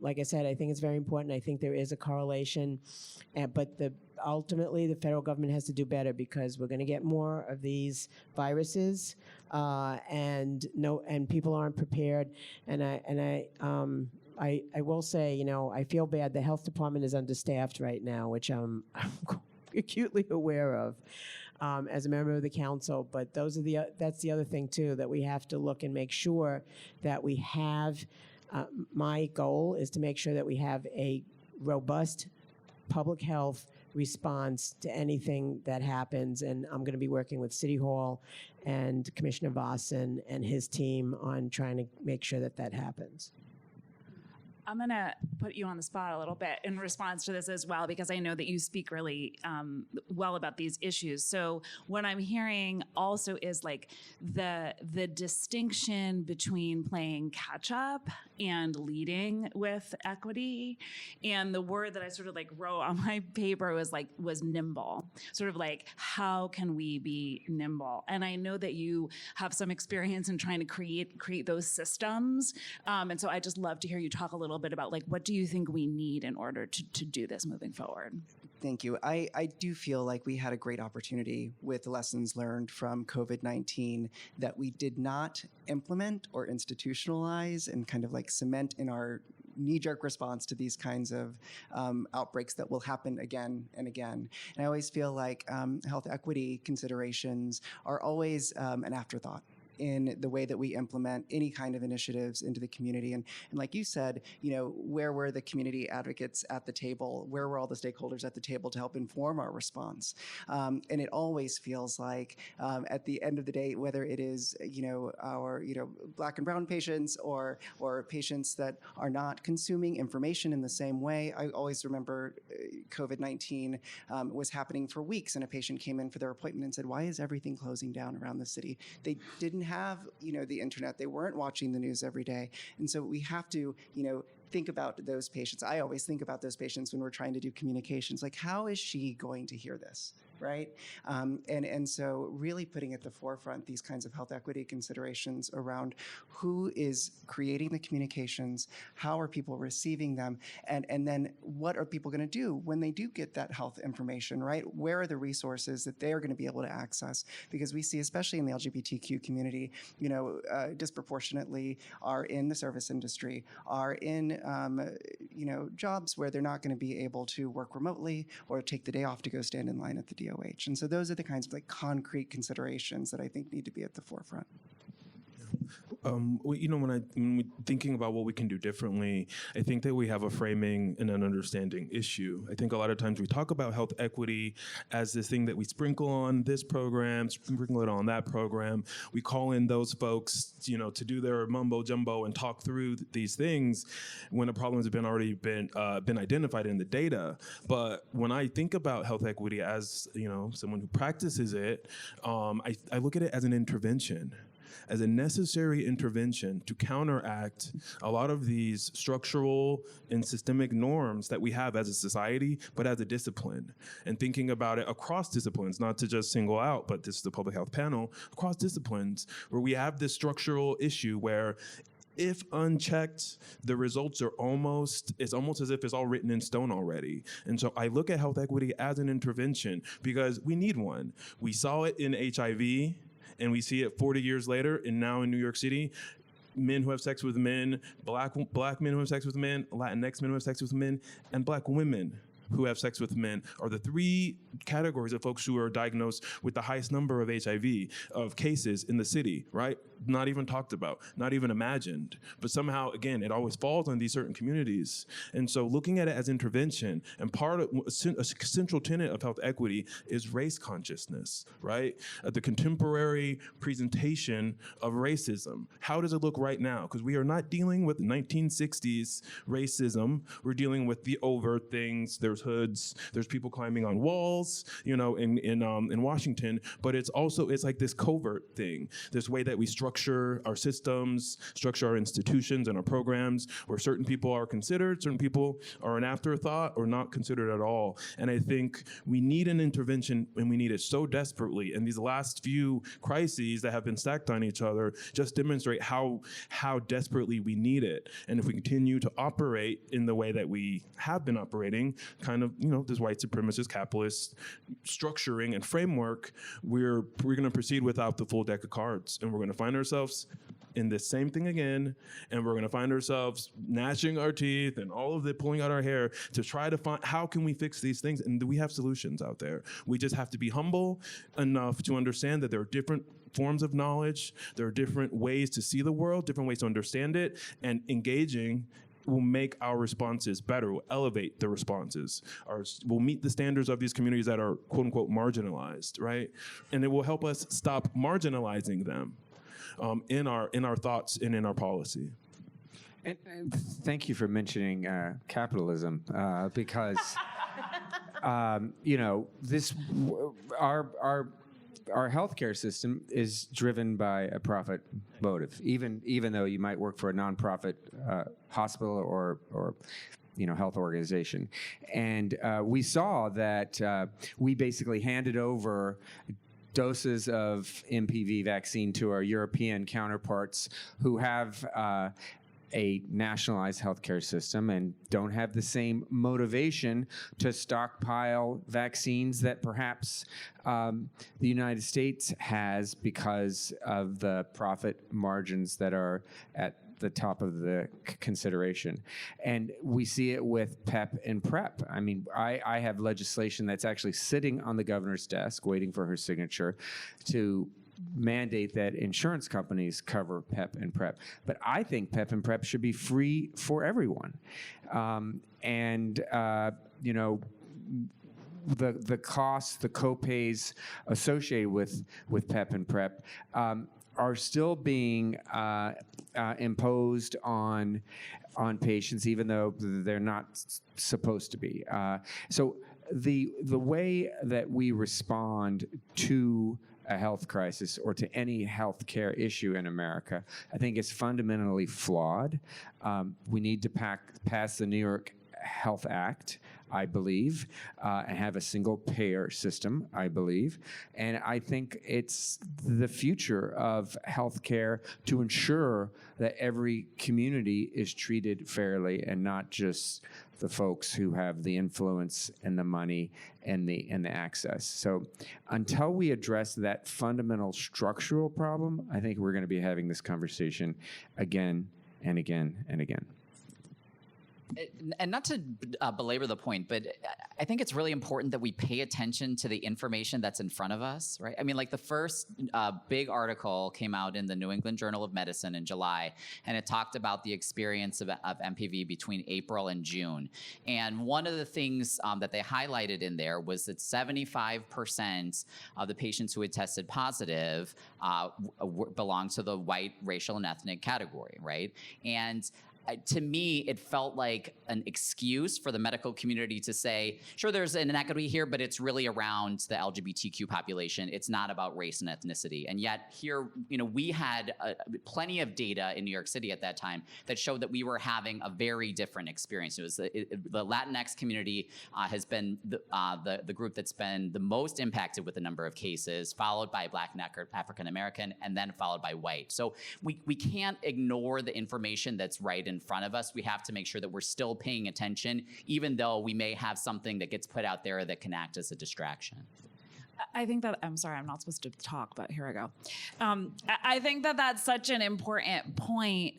like I said, I think it's very important. I think there is a correlation, but ultimately the federal government has to do better, because we're going to get more of these viruses, and people aren't prepared. And I will say, I feel bad. The health department is understaffed right now, which I'm acutely aware of as a member of the council. But that's the other thing too, that we have to look and make sure that we have. My goal is to make sure that we have a robust public health response to anything that happens. And I'm going to be working with City Hall and Commissioner Vossen and his team on trying to make sure that that happens. I'm going to put you on the spot a little bit in response to this as well, because I know that you speak really well about these issues. So what I'm hearing also is like the distinction between playing catch up and leading with equity. And the word that I sort of like wrote on my paper was nimble, sort of like, how can we be nimble? And I know that you have some experience in trying to create those systems. And so I just love to hear you talk a little bit about, like, what do you think we need in order to do this moving forward? Thank you. I do feel like we had a great opportunity with the lessons learned from COVID-19 that we did not implement or institutionalize and kind of like cement in our knee-jerk response to these kinds of outbreaks that will happen again and again. And I always feel like health equity considerations are always an afterthought in the way that we implement any kind of initiatives into the community. And like you said, where were the community advocates at the table? Where were all the stakeholders at the table to help inform our response? And it always feels like at the end of the day, whether it is, our, Black and brown patients or patients that are not consuming information in the same way. I always remember COVID-19 was happening for weeks, and a patient came in for their appointment and said, "Why is everything closing down around the city?" They didn't have, the internet. They weren't watching the news every day. And so we have to, think about those patients. I always think about those patients when we're trying to do communications, like, how is she going to hear this? Right? And so really putting at the forefront these kinds of health equity considerations around who is creating the communications, how are people receiving them, and then what are people going to do when they do get that health information, right? Where are the resources that they're going to be able to access? Because we see, especially in the LGBTQ community, disproportionately are in the service industry, are in, jobs where they're not going to be able to work remotely or take the day off to go stand in line at the DOH. And so those are the kinds of like concrete considerations that I think need to be at the forefront. When we're thinking about what we can do differently, I think that we have a framing and an understanding issue. I think a lot of times we talk about health equity as this thing that we sprinkle on this program, sprinkle it on that program. We call in those folks, to do their mumbo jumbo and talk through these things when a problem has already been identified in the data. But when I think about health equity as someone who practices it, I look at it as an intervention, as a necessary intervention to counteract a lot of these structural and systemic norms that we have as a society, but as a discipline. And thinking about it across disciplines, not to just single out, but this is the public health panel, across disciplines, where we have this structural issue where if unchecked, the results are it's almost as if it's all written in stone already. And so I look at health equity as an intervention because we need one. We saw it in HIV, and we see it 40 years later, and now in New York City, men who have sex with men, black men who have sex with men, Latinx men who have sex with men, and black women who have sex with men are the three categories of folks who are diagnosed with the highest number of HIV of cases in the city, right? Not even talked about, not even imagined. But somehow, again, it always falls on these certain communities. And so looking at it as intervention, and part of a central tenet of health equity is race consciousness, right? The contemporary presentation of racism. How does it look right now? Because we are not dealing with 1960s racism. We're dealing with the overt things. There's hoods, there's people climbing on walls, in Washington, but it's like this covert thing, this way that we structure our systems, structure our institutions and our programs, where certain people are considered, certain people are an afterthought or not considered at all. And I think we need an intervention, and we need it so desperately. And these last few crises that have been stacked on each other just demonstrate how desperately we need it. And if we continue to operate in the way that we have been operating, kind of, this white supremacist capitalist structuring and framework, we're going to proceed without the full deck of cards, and we're going to find ourselves in this same thing again, and we're going to find ourselves gnashing our teeth and all of it, pulling out our hair to try to find how can we fix these things. And we have solutions out there. We just have to be humble enough to understand that there are different forms of knowledge, there are different ways to see the world, different ways to understand it, and engaging will make our responses better, will elevate the responses, will meet the standards of these communities that are quote unquote marginalized, right? And it will help us stop marginalizing them in our thoughts and in our policy. And thank you for mentioning capitalism, because our healthcare system is driven by a profit motive. Even though you might work for a nonprofit hospital or health organization, and we saw that we basically handed over doses of MPV vaccine to our European counterparts who have a nationalized healthcare system and don't have the same motivation to stockpile vaccines that perhaps the United States has because of the profit margins that are at the top of the consideration. And we see it with PEP and PrEP. I mean, I have legislation that's actually sitting on the governor's desk waiting for her signature to mandate that insurance companies cover PEP and PrEP. But I think PEP and PrEP should be free for everyone. The costs, the co-pays associated with PEP and PrEP are still being imposed on patients, even though they're not supposed to be. So the way that we respond to a health crisis or to any health care issue in America, I think is fundamentally flawed. We need to pass the New York Health Act, I believe, and have a single payer system, I believe. And I think it's the future of healthcare to ensure that every community is treated fairly and not just the folks who have the influence and the money and the access. So until we address that fundamental structural problem, I think we're going to be having this conversation again and again and again. And not to belabor the point, but I think it's really important that we pay attention to the information that's in front of us, right? I mean, like the first big article came out in the New England Journal of Medicine in July, and it talked about the experience of MPV between April and June. And one of the things that they highlighted in there was that 75% of the patients who had tested positive belonged to the white racial and ethnic category, right? And to me, it felt like an excuse for the medical community to say, sure, there's an inequity here, but it's really around the LGBTQ population. It's not about race and ethnicity. And yet here, we had plenty of data in New York City at that time that showed that we were having a very different experience. It was the Latinx community has been the group that's been the most impacted with the number of cases, followed by Black and African American, and then followed by white. So we can't ignore the information that's right in front of us. We have to make sure that we're still paying attention, even though we may have something that gets put out there that can act as a distraction. I think that, I'm sorry, I'm not supposed to talk, but here I go. I think that that's such an important point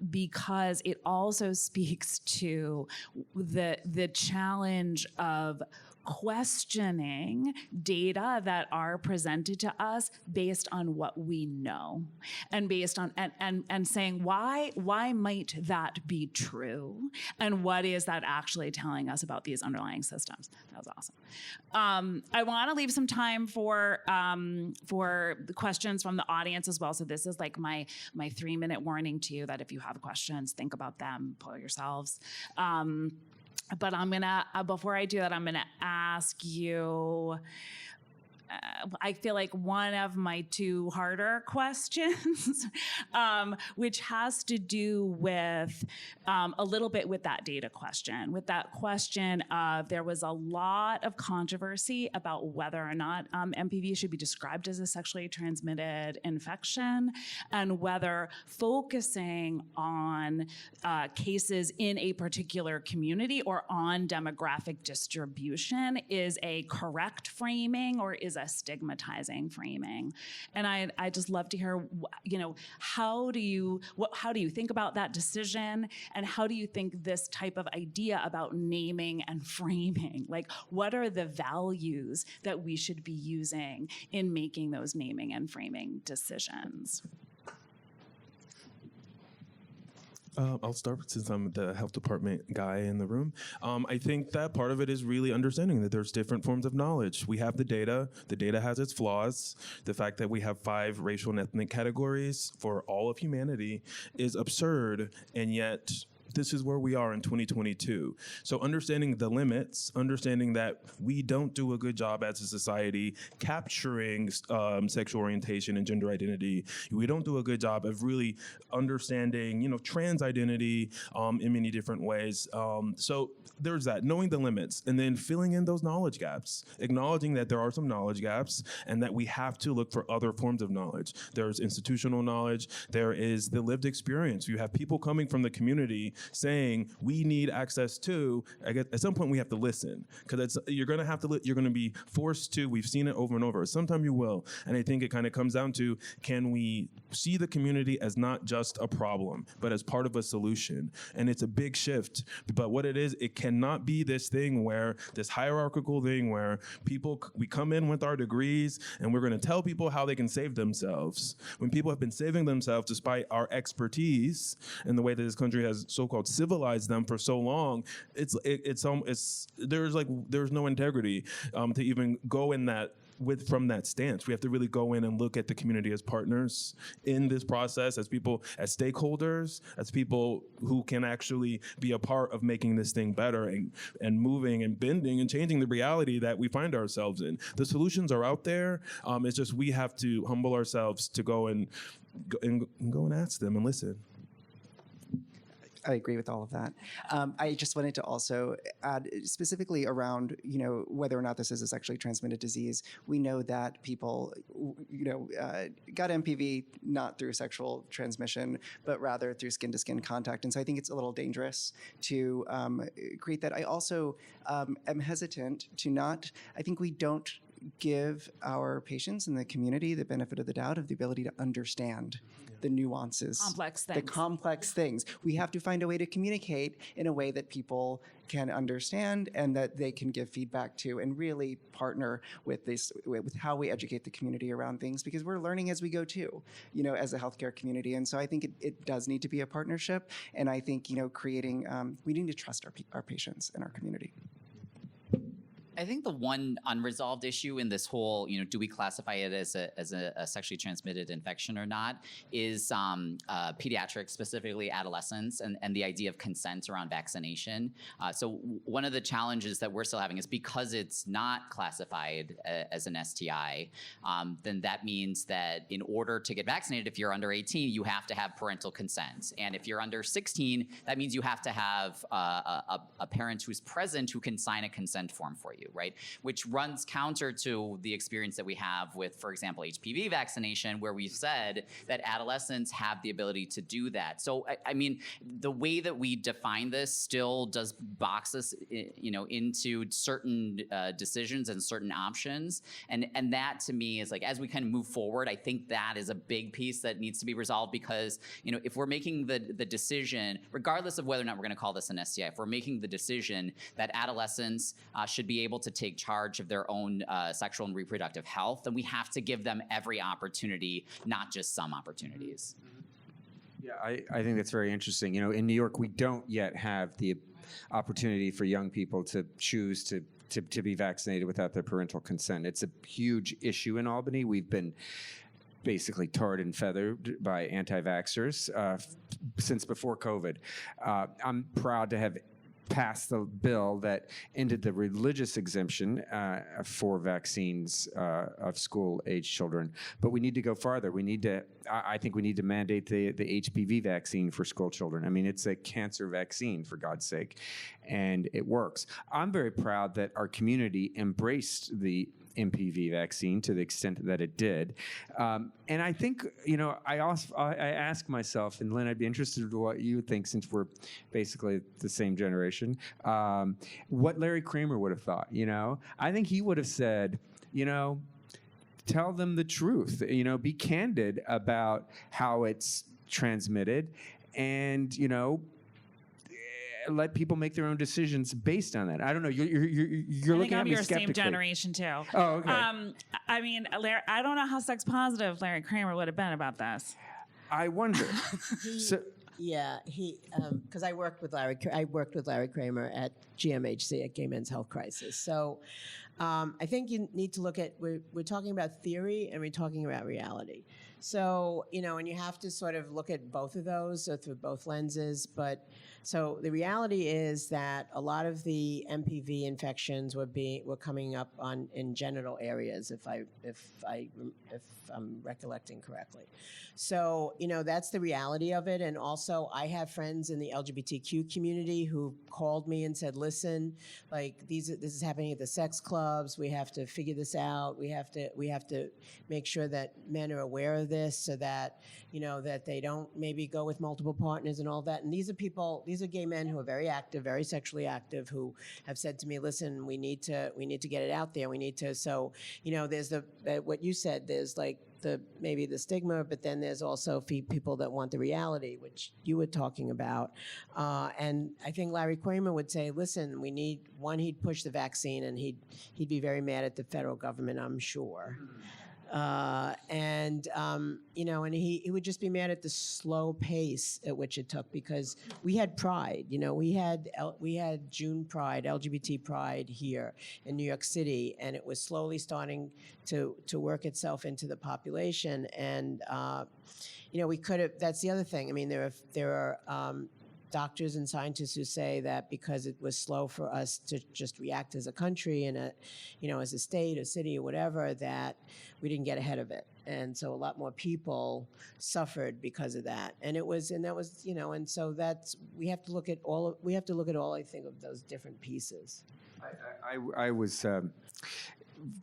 because it also speaks to the challenge of questioning data that are presented to us based on what we know and based on and saying why might that be true and what is that actually telling us about these underlying systems. That was awesome. I want to leave some time for the questions from the audience as well. So this is like my 3-minute warning to you that if you have questions, think about them, pull yourselves. But I'm gonna, before I do that, I'm gonna ask you, I feel like one of my 2 harder questions, which has to do with a little bit with that data question, with that question of there was a lot of controversy about whether or not MPV should be described as a sexually transmitted infection and whether focusing on cases in a particular community or on demographic distribution is a correct framing or is a stigmatizing framing. And I just love to hear, how do you think about that decision, and how do you think this type of idea about naming and framing, like what are the values that we should be using in making those naming and framing decisions? I'll start since I'm the health department guy in the room. I think that part of it is really understanding that there's different forms of knowledge. We have the data has its flaws. The fact that we have 5 racial and ethnic categories for all of humanity is absurd, and yet this is where we are in 2022. So understanding the limits, understanding that we don't do a good job as a society capturing sexual orientation and gender identity. We don't do a good job of really understanding, trans identity in many different ways. So there's that, knowing the limits, and then filling in those knowledge gaps, acknowledging that there are some knowledge gaps and that we have to look for other forms of knowledge. There's institutional knowledge. There is the lived experience. You have people coming from the community saying we need access to. I guess at some point we have to listen, because you're going to be forced to. We've seen it over and over. Sometime you will, and I think it kind of comes down to, can we see the community as not just a problem, but as part of a solution? And it's a big shift. But what it is, it cannot be this thing where this hierarchical thing where we come in with our degrees and we're going to tell people how they can save themselves, when people have been saving themselves despite our expertise and the way that this country has so-called civilized them for so long. There's no integrity to even go in that from that stance. We have to really go in and look at the community as partners in this process, as people, as stakeholders, as people who can actually be a part of making this thing better and moving and bending and changing the reality that we find ourselves in. The solutions are out there. It's just we have to humble ourselves to go and ask them and listen. I agree with all of that. I just wanted to also add specifically around, whether or not this is a sexually transmitted disease. We know that people, got MPV not through sexual transmission, but rather through skin-to-skin contact. And so I think it's a little dangerous to create that. I also am hesitant to not, I think we don't give our patients in the community the benefit of the doubt of the ability to understand the nuances, Complex the things. complex things. We have to find a way to communicate in a way that people can understand and that they can give feedback to, and really partner with this, with how we educate the community around things, because we're learning as we go too, as a healthcare community. And so I think it does need to be a partnership. And I think, creating, we need to trust our patients and our community. I think the one unresolved issue in this whole, do we classify it as a sexually transmitted infection or not, is pediatrics, specifically adolescents, and the idea of consent around vaccination. So one of the challenges that we're still having is because it's not classified as an STI, then that means that in order to get vaccinated, if you're under 18, you have to have parental consent. And if you're under 16, that means you have to have a parent who's present who can sign a consent form for you, right? Which runs counter to the experience that we have with, for example, HPV vaccination, where we've said that adolescents have the ability to do that. So, I mean, the way that we define this still does box us, into certain decisions and certain options. And that to me is like, as we kind of move forward, I think that is a big piece that needs to be resolved, because, if we're making the decision, regardless of whether or not we're going to call this an STI, if we're making the decision that adolescents should be able to take charge of their own sexual and reproductive health, then we have to give them every opportunity, not just some opportunities. Yeah, I think that's very interesting. In New York, we don't yet have the opportunity for young people to choose to be vaccinated without their parental consent. It's a huge issue in Albany. We've been basically tarred and feathered by anti-vaxxers since before COVID. I'm proud to have passed the bill that ended the religious exemption for vaccines of school-age children. But we need to go farther. I think we need to mandate the HPV vaccine for school children. I mean, it's a cancer vaccine, for God's sake, and it works. I'm very proud that our community embraced the MPV vaccine to the extent that it did. And I think, I ask myself, and Lynn, I'd be interested in what you think, since we're basically the same generation, what Larry Kramer would have thought, I think he would have said, tell them the truth, be candid about how it's transmitted, and, let people make their own decisions based on that. I don't know. You're looking at me skeptically. I think I'm your same generation too. Oh, okay. I mean, Larry, I don't know how sex positive Larry Kramer would have been about this. I wonder. Yeah, because I worked with Larry Kramer at GMHC, at Gay Men's Health Crisis. So I think you need to look at, we're talking about theory and we're talking about reality. So, and you have to sort of look at both of those through both lenses. But so the reality is that a lot of the MPV infections were coming up in genital areas, if I'm recollecting correctly. So, that's the reality of it. And also, I have friends in the LGBTQ community who called me and said, listen, like this is happening at the sex clubs. We have to figure this out. We have to make sure that men are aware of this, so that, that they don't maybe go with multiple partners and all that. And these are gay men who are very active, very sexually active, who have said to me, listen, we need to get it out there. We need to, so, there's what you said, there's like maybe the stigma, but then there's also people that want the reality, which you were talking about. And I think Larry Kramer would say, listen, he'd push the vaccine, and he'd be very mad at the federal government, I'm sure. And he would just be mad at the slow pace at which it took, because we had Pride, we had June Pride, LGBT Pride here in New York City, and it was slowly starting to work itself into the population. And, we could have, that's the other thing. I mean, there are doctors and scientists who say that because it was slow for us to just react as a country and as a state, a city, or whatever, that we didn't get ahead of it. And so a lot more people suffered because of that. And so we have to look at all, I think, of those different pieces. I was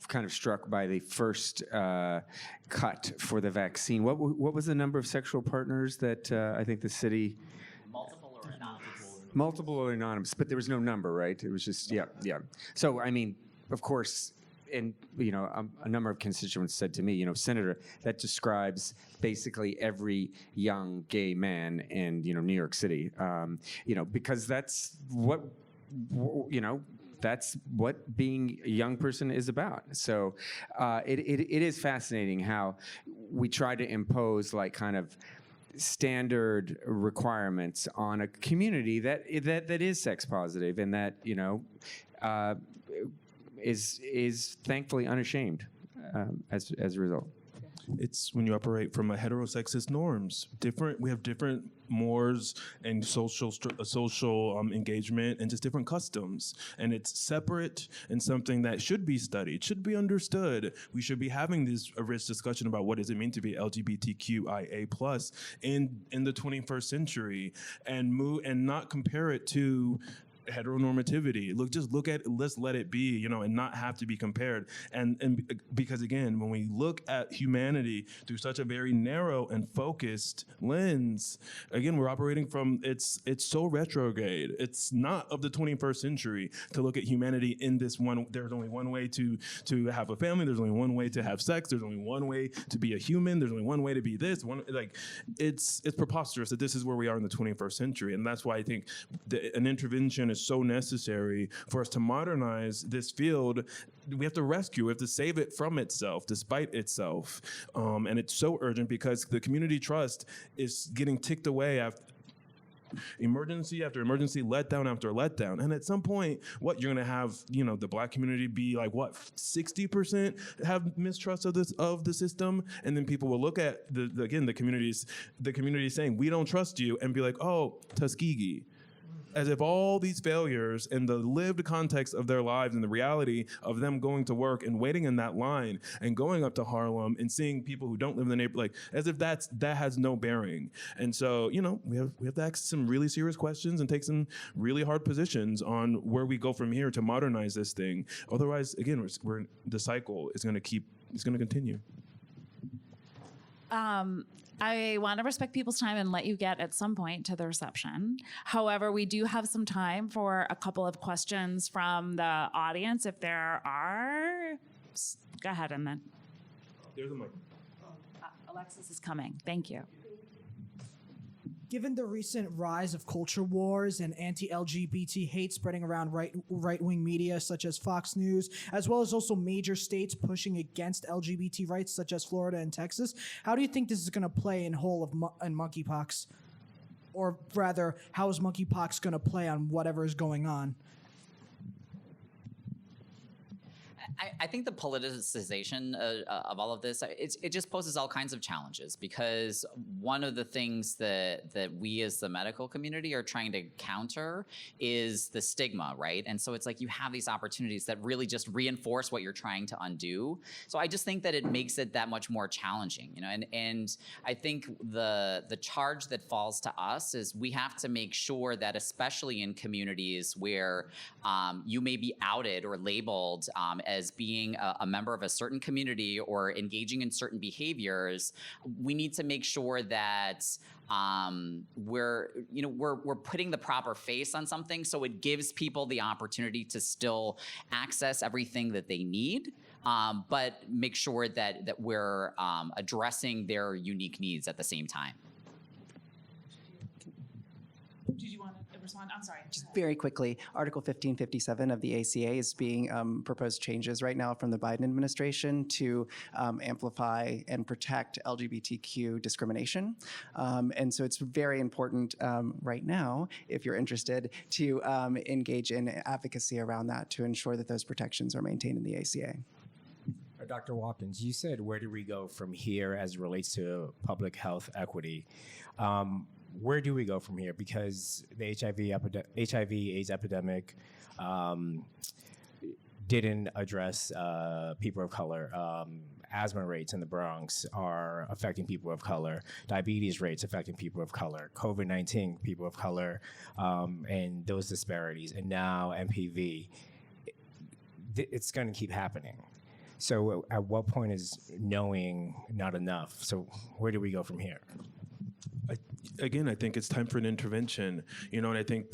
kind of struck by the first cut for the vaccine. What was the number of sexual partners that I think the city? Multiple or anonymous, but there was no number, right? It was just, yeah. So, I mean, of course, and a number of constituents said to me, Senator, that describes basically every young gay man in New York City, because that's what that's what being a young person is about. So it is fascinating how we try to impose like kind of standard requirements on a community that is sex positive and that is thankfully unashamed as a result. It's when you operate from a heterosexist norms. We have different mores and social engagement and just different customs. And it's separate and something that should be studied, should be understood. We should be having this a rich discussion about what does it mean to be LGBTQIA plus in the 21st century, and not compare it to heteronormativity. Let's let it be, and not have to be compared. And because again, when we look at humanity through such a very narrow and focused lens, again, we're operating from, it's so retrograde. It's not of the 21st century to look at humanity in this one. There's only one way to have a family. There's only one way to have sex. There's only one way to be a human. There's only one way to be this. It's preposterous that this is where we are in the 21st century. And that's why I think an intervention is so necessary for us to modernize this field. We have to rescue, we have to save it from itself, despite itself. And it's so urgent because the community trust is getting ticked away after emergency after emergency, letdown after letdown. And at some point, you're going to have, the Black community be like, 60% have mistrust of the system. And then people will look at the community saying, we don't trust you, and be like, oh, Tuskegee. As if all these failures and the lived context of their lives and the reality of them going to work and waiting in that line and going up to Harlem and seeing people who don't live in the neighborhood, as if that has no bearing. And so, we have to ask some really serious questions and take some really hard positions on where we go from here to modernize this thing. Otherwise, again, the cycle is going to continue. I want to respect people's time and let you get at some point to the reception. However, we do have some time for a couple of questions from the audience. If there are, go ahead and then. There's a mic. Alexis is coming. Thank you. Given the recent rise of culture wars and anti-LGBT hate spreading around right-wing media such as Fox News, as well as also major states pushing against LGBT rights such as Florida and Texas, how do you think this is going to play in monkeypox? Or rather, how is monkeypox going to play on whatever is going on? I think the politicization of all of this, it just poses all kinds of challenges, because one of the things that we as the medical community are trying to counter is the stigma, right? And so it's like you have these opportunities that really just reinforce what you're trying to undo. So I just think that it makes it that much more challenging, and I think the charge that falls to us is we have to make sure that, especially in communities where you may be outed or labeled as being a member of a certain community or engaging in certain behaviors, we need to make sure that we're putting the proper face on something, so it gives people the opportunity to still access everything that they need, but make sure that we're addressing their unique needs at the same time. Did you want to respond? I'm sorry. Just very quickly, Article 1557 of the ACA is being proposed changes right now from the Biden administration to amplify and protect LGBTQ discrimination. And so it's very important right now, if you're interested, to engage in advocacy around that to ensure that those protections are maintained in the ACA. Dr. Watkins, you said, where do we go from here as it relates to public health equity? Where do we go from here? Because the HIV/AIDS epidemic didn't address people of color. Asthma rates in the Bronx are affecting people of color. Diabetes rates affecting people of color. COVID-19, people of color, and those disparities. And now MPV. It's going to keep happening. So at what point is knowing not enough? So where do we go from here? Again, I think it's time for an intervention, and I think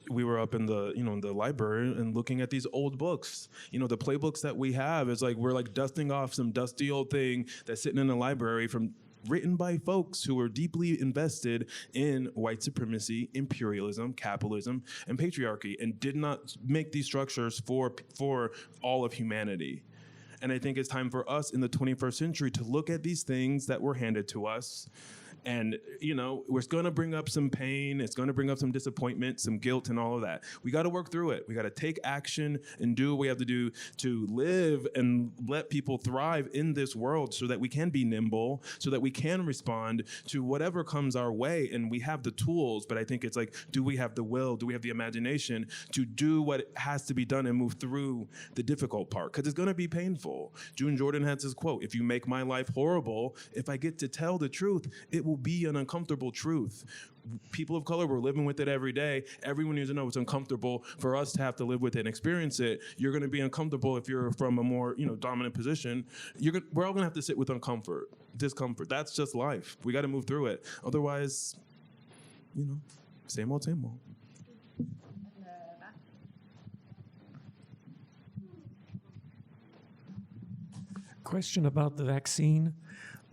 we were up in the library and looking at these old books, the playbooks that we have is like, we're like dusting off some dusty old thing that's sitting in the library written by folks who are deeply invested in white supremacy, imperialism, capitalism, and patriarchy, and did not make these structures for all of humanity. And I think it's time for us in the 21st century to look at these things that were handed to us. And, it's going to bring up some pain. It's going to bring up some disappointment, some guilt, and all of that. We got to work through it. We got to take action and do what we have to do to live and let people thrive in this world so that we can be nimble, so that we can respond to whatever comes our way. And we have the tools, but I think it's like, do we have the will? Do we have the imagination to do what has to be done and move through the difficult part? Because it's going to be painful. June Jordan has this quote, "If you make my life horrible, if I get to tell the truth, it will be an uncomfortable truth." People of color, we're living with it every day. Everyone needs to know it's uncomfortable for us to have to live with it and experience it. You're going to be uncomfortable if you're from a more, dominant position. We're all going to have to sit with discomfort. That's just life. We got to move through it. Otherwise, same old, same old. Question about the vaccine.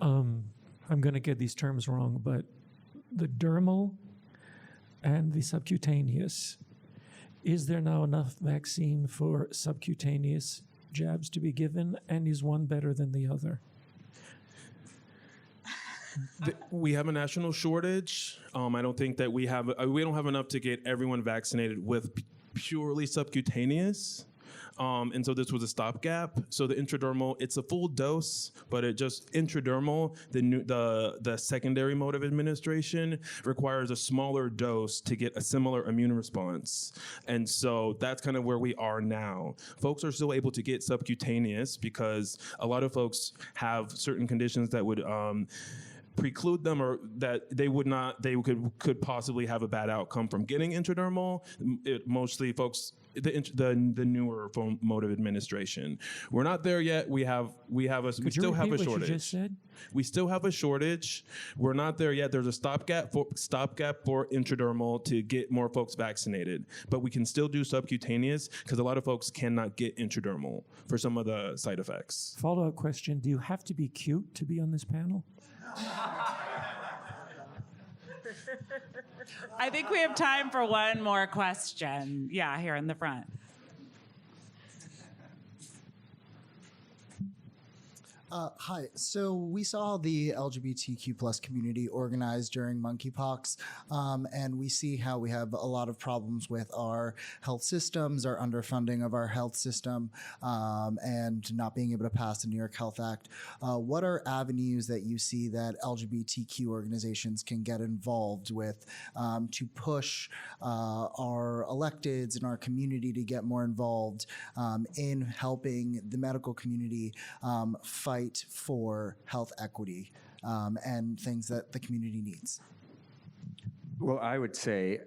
I'm going to get these terms wrong, but the dermal and the subcutaneous, is there now enough vaccine for subcutaneous jabs to be given, and is one better than the other? We have a national shortage. I don't think that we don't have enough to get everyone vaccinated with purely subcutaneous. And so this was a stopgap. So the intradermal, it's a full dose, but it just intradermal, the secondary mode of administration requires a smaller dose to get a similar immune response. And so that's kind of where we are now. Folks are still able to get subcutaneous because a lot of folks have certain conditions that would preclude them, or that they could possibly have a bad outcome from getting intradermal. Mostly folks, the newer mode of administration. We're not there yet. We still have a shortage. What you just said? We still have a shortage. We're not there yet. There's a stopgap for intradermal to get more folks vaccinated, but we can still do subcutaneous because a lot of folks cannot get intradermal for some of the side effects. Follow-up question: do you have to be cute to be on this panel? I think we have time for one more question. Yeah, here in the front. Hi. So we saw the LGBTQ plus community organized during monkeypox, and we see how we have a lot of problems with our health systems, our underfunding of our health system, and not being able to pass the New York Health Act. What are avenues that you see that LGBTQ organizations can get involved with to push our electeds and our community to get more involved in helping the medical community fight for health equity and things that the community needs? Well, I would say,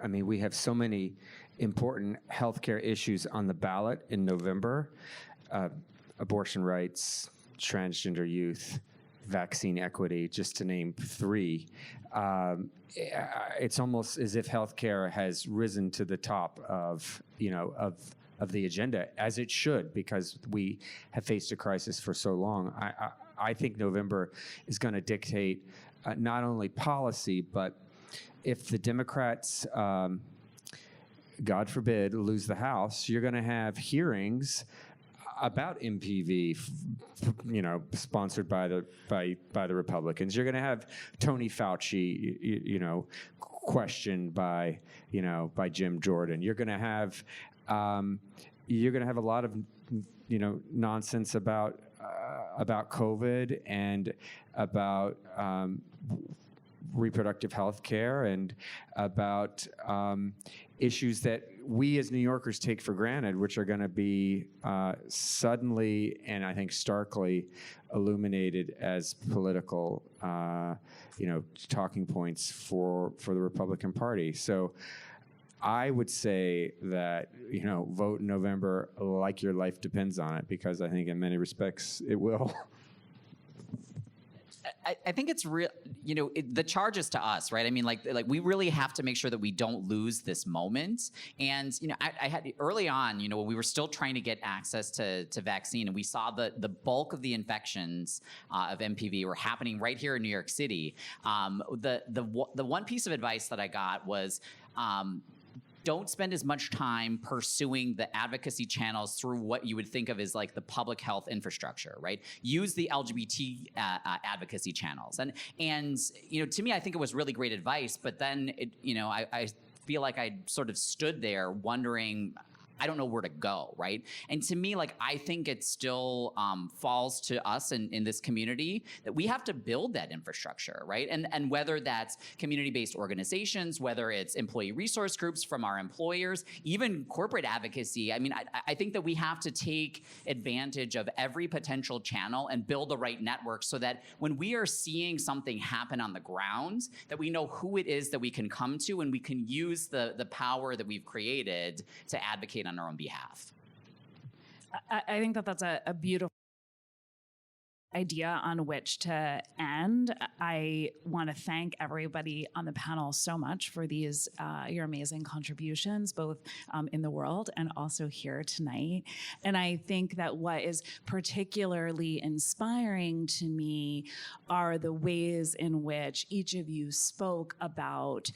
we have so many important healthcare issues on the ballot in November: abortion rights, transgender youth, vaccine equity, just to name three. It's almost as if healthcare has risen to the top of the agenda, as it should, because we have faced a crisis for so long. I think November is going to dictate not only policy, but if the Democrats, God forbid, lose the House, you're going to have hearings about MPV, sponsored by the Republicans. You're going to have Tony Fauci, questioned by Jim Jordan. You're going to have a lot of nonsense about COVID and about reproductive health care and about issues that we as New Yorkers take for granted, which are going to be suddenly and I think starkly illuminated as political talking points for the Republican Party. So I would say that, vote in November like your life depends on it, because I think in many respects it will. I think it's real. You know, the charge is to us, right? I mean, like we really have to make sure that we don't lose this moment. And you know, I had early on, you know, when we were still trying to get access to vaccine, and we saw the bulk of the infections of MPV were happening right here in New York City. The one piece of advice that I got was, don't spend as much time pursuing the advocacy channels through what you would think of as like the public health infrastructure, right? Use the LGBT advocacy channels. And you know, to me, I think it was really great advice, but then, you know, I feel like I sort of stood there wondering, I don't know where to go, right? And to me, like, I think it still falls to us in this community that we have to build that infrastructure, right? And whether that's community-based organizations, whether it's employee resource groups from our employers, even corporate advocacy, I mean, I think that we have to take advantage of every potential channel and build the right network so that when we are seeing something happen on the ground, that we know who it is that we can come to and we can use the power that we've created to advocate on our own behalf. I think that that's a beautiful idea on which to end. I want to thank everybody on the panel so much for these your amazing contributions, both in the world and also here tonight. And I think that what is particularly inspiring to me are the ways in which each of you spoke about,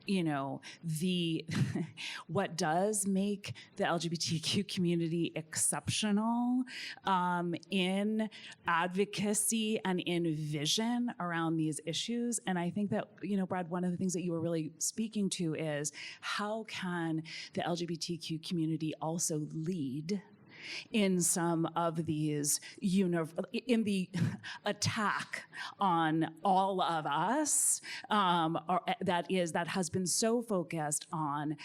you know, the what does make the LGBTQ community exceptional in advocacy and in vision around these issues. And I think that, you know, Brad, one of the things that you were really speaking to is how can the LGBTQ community also lead in some of these, in the attack on all of us, that has been so focused on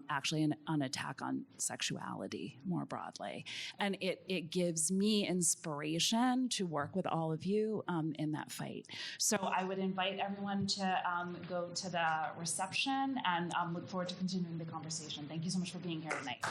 actually an attack on sexuality more broadly. And it gives me inspiration to work with all of you in that fight. So I would invite everyone to go to the reception and look forward to continuing the conversation. Thank you so much for being here tonight.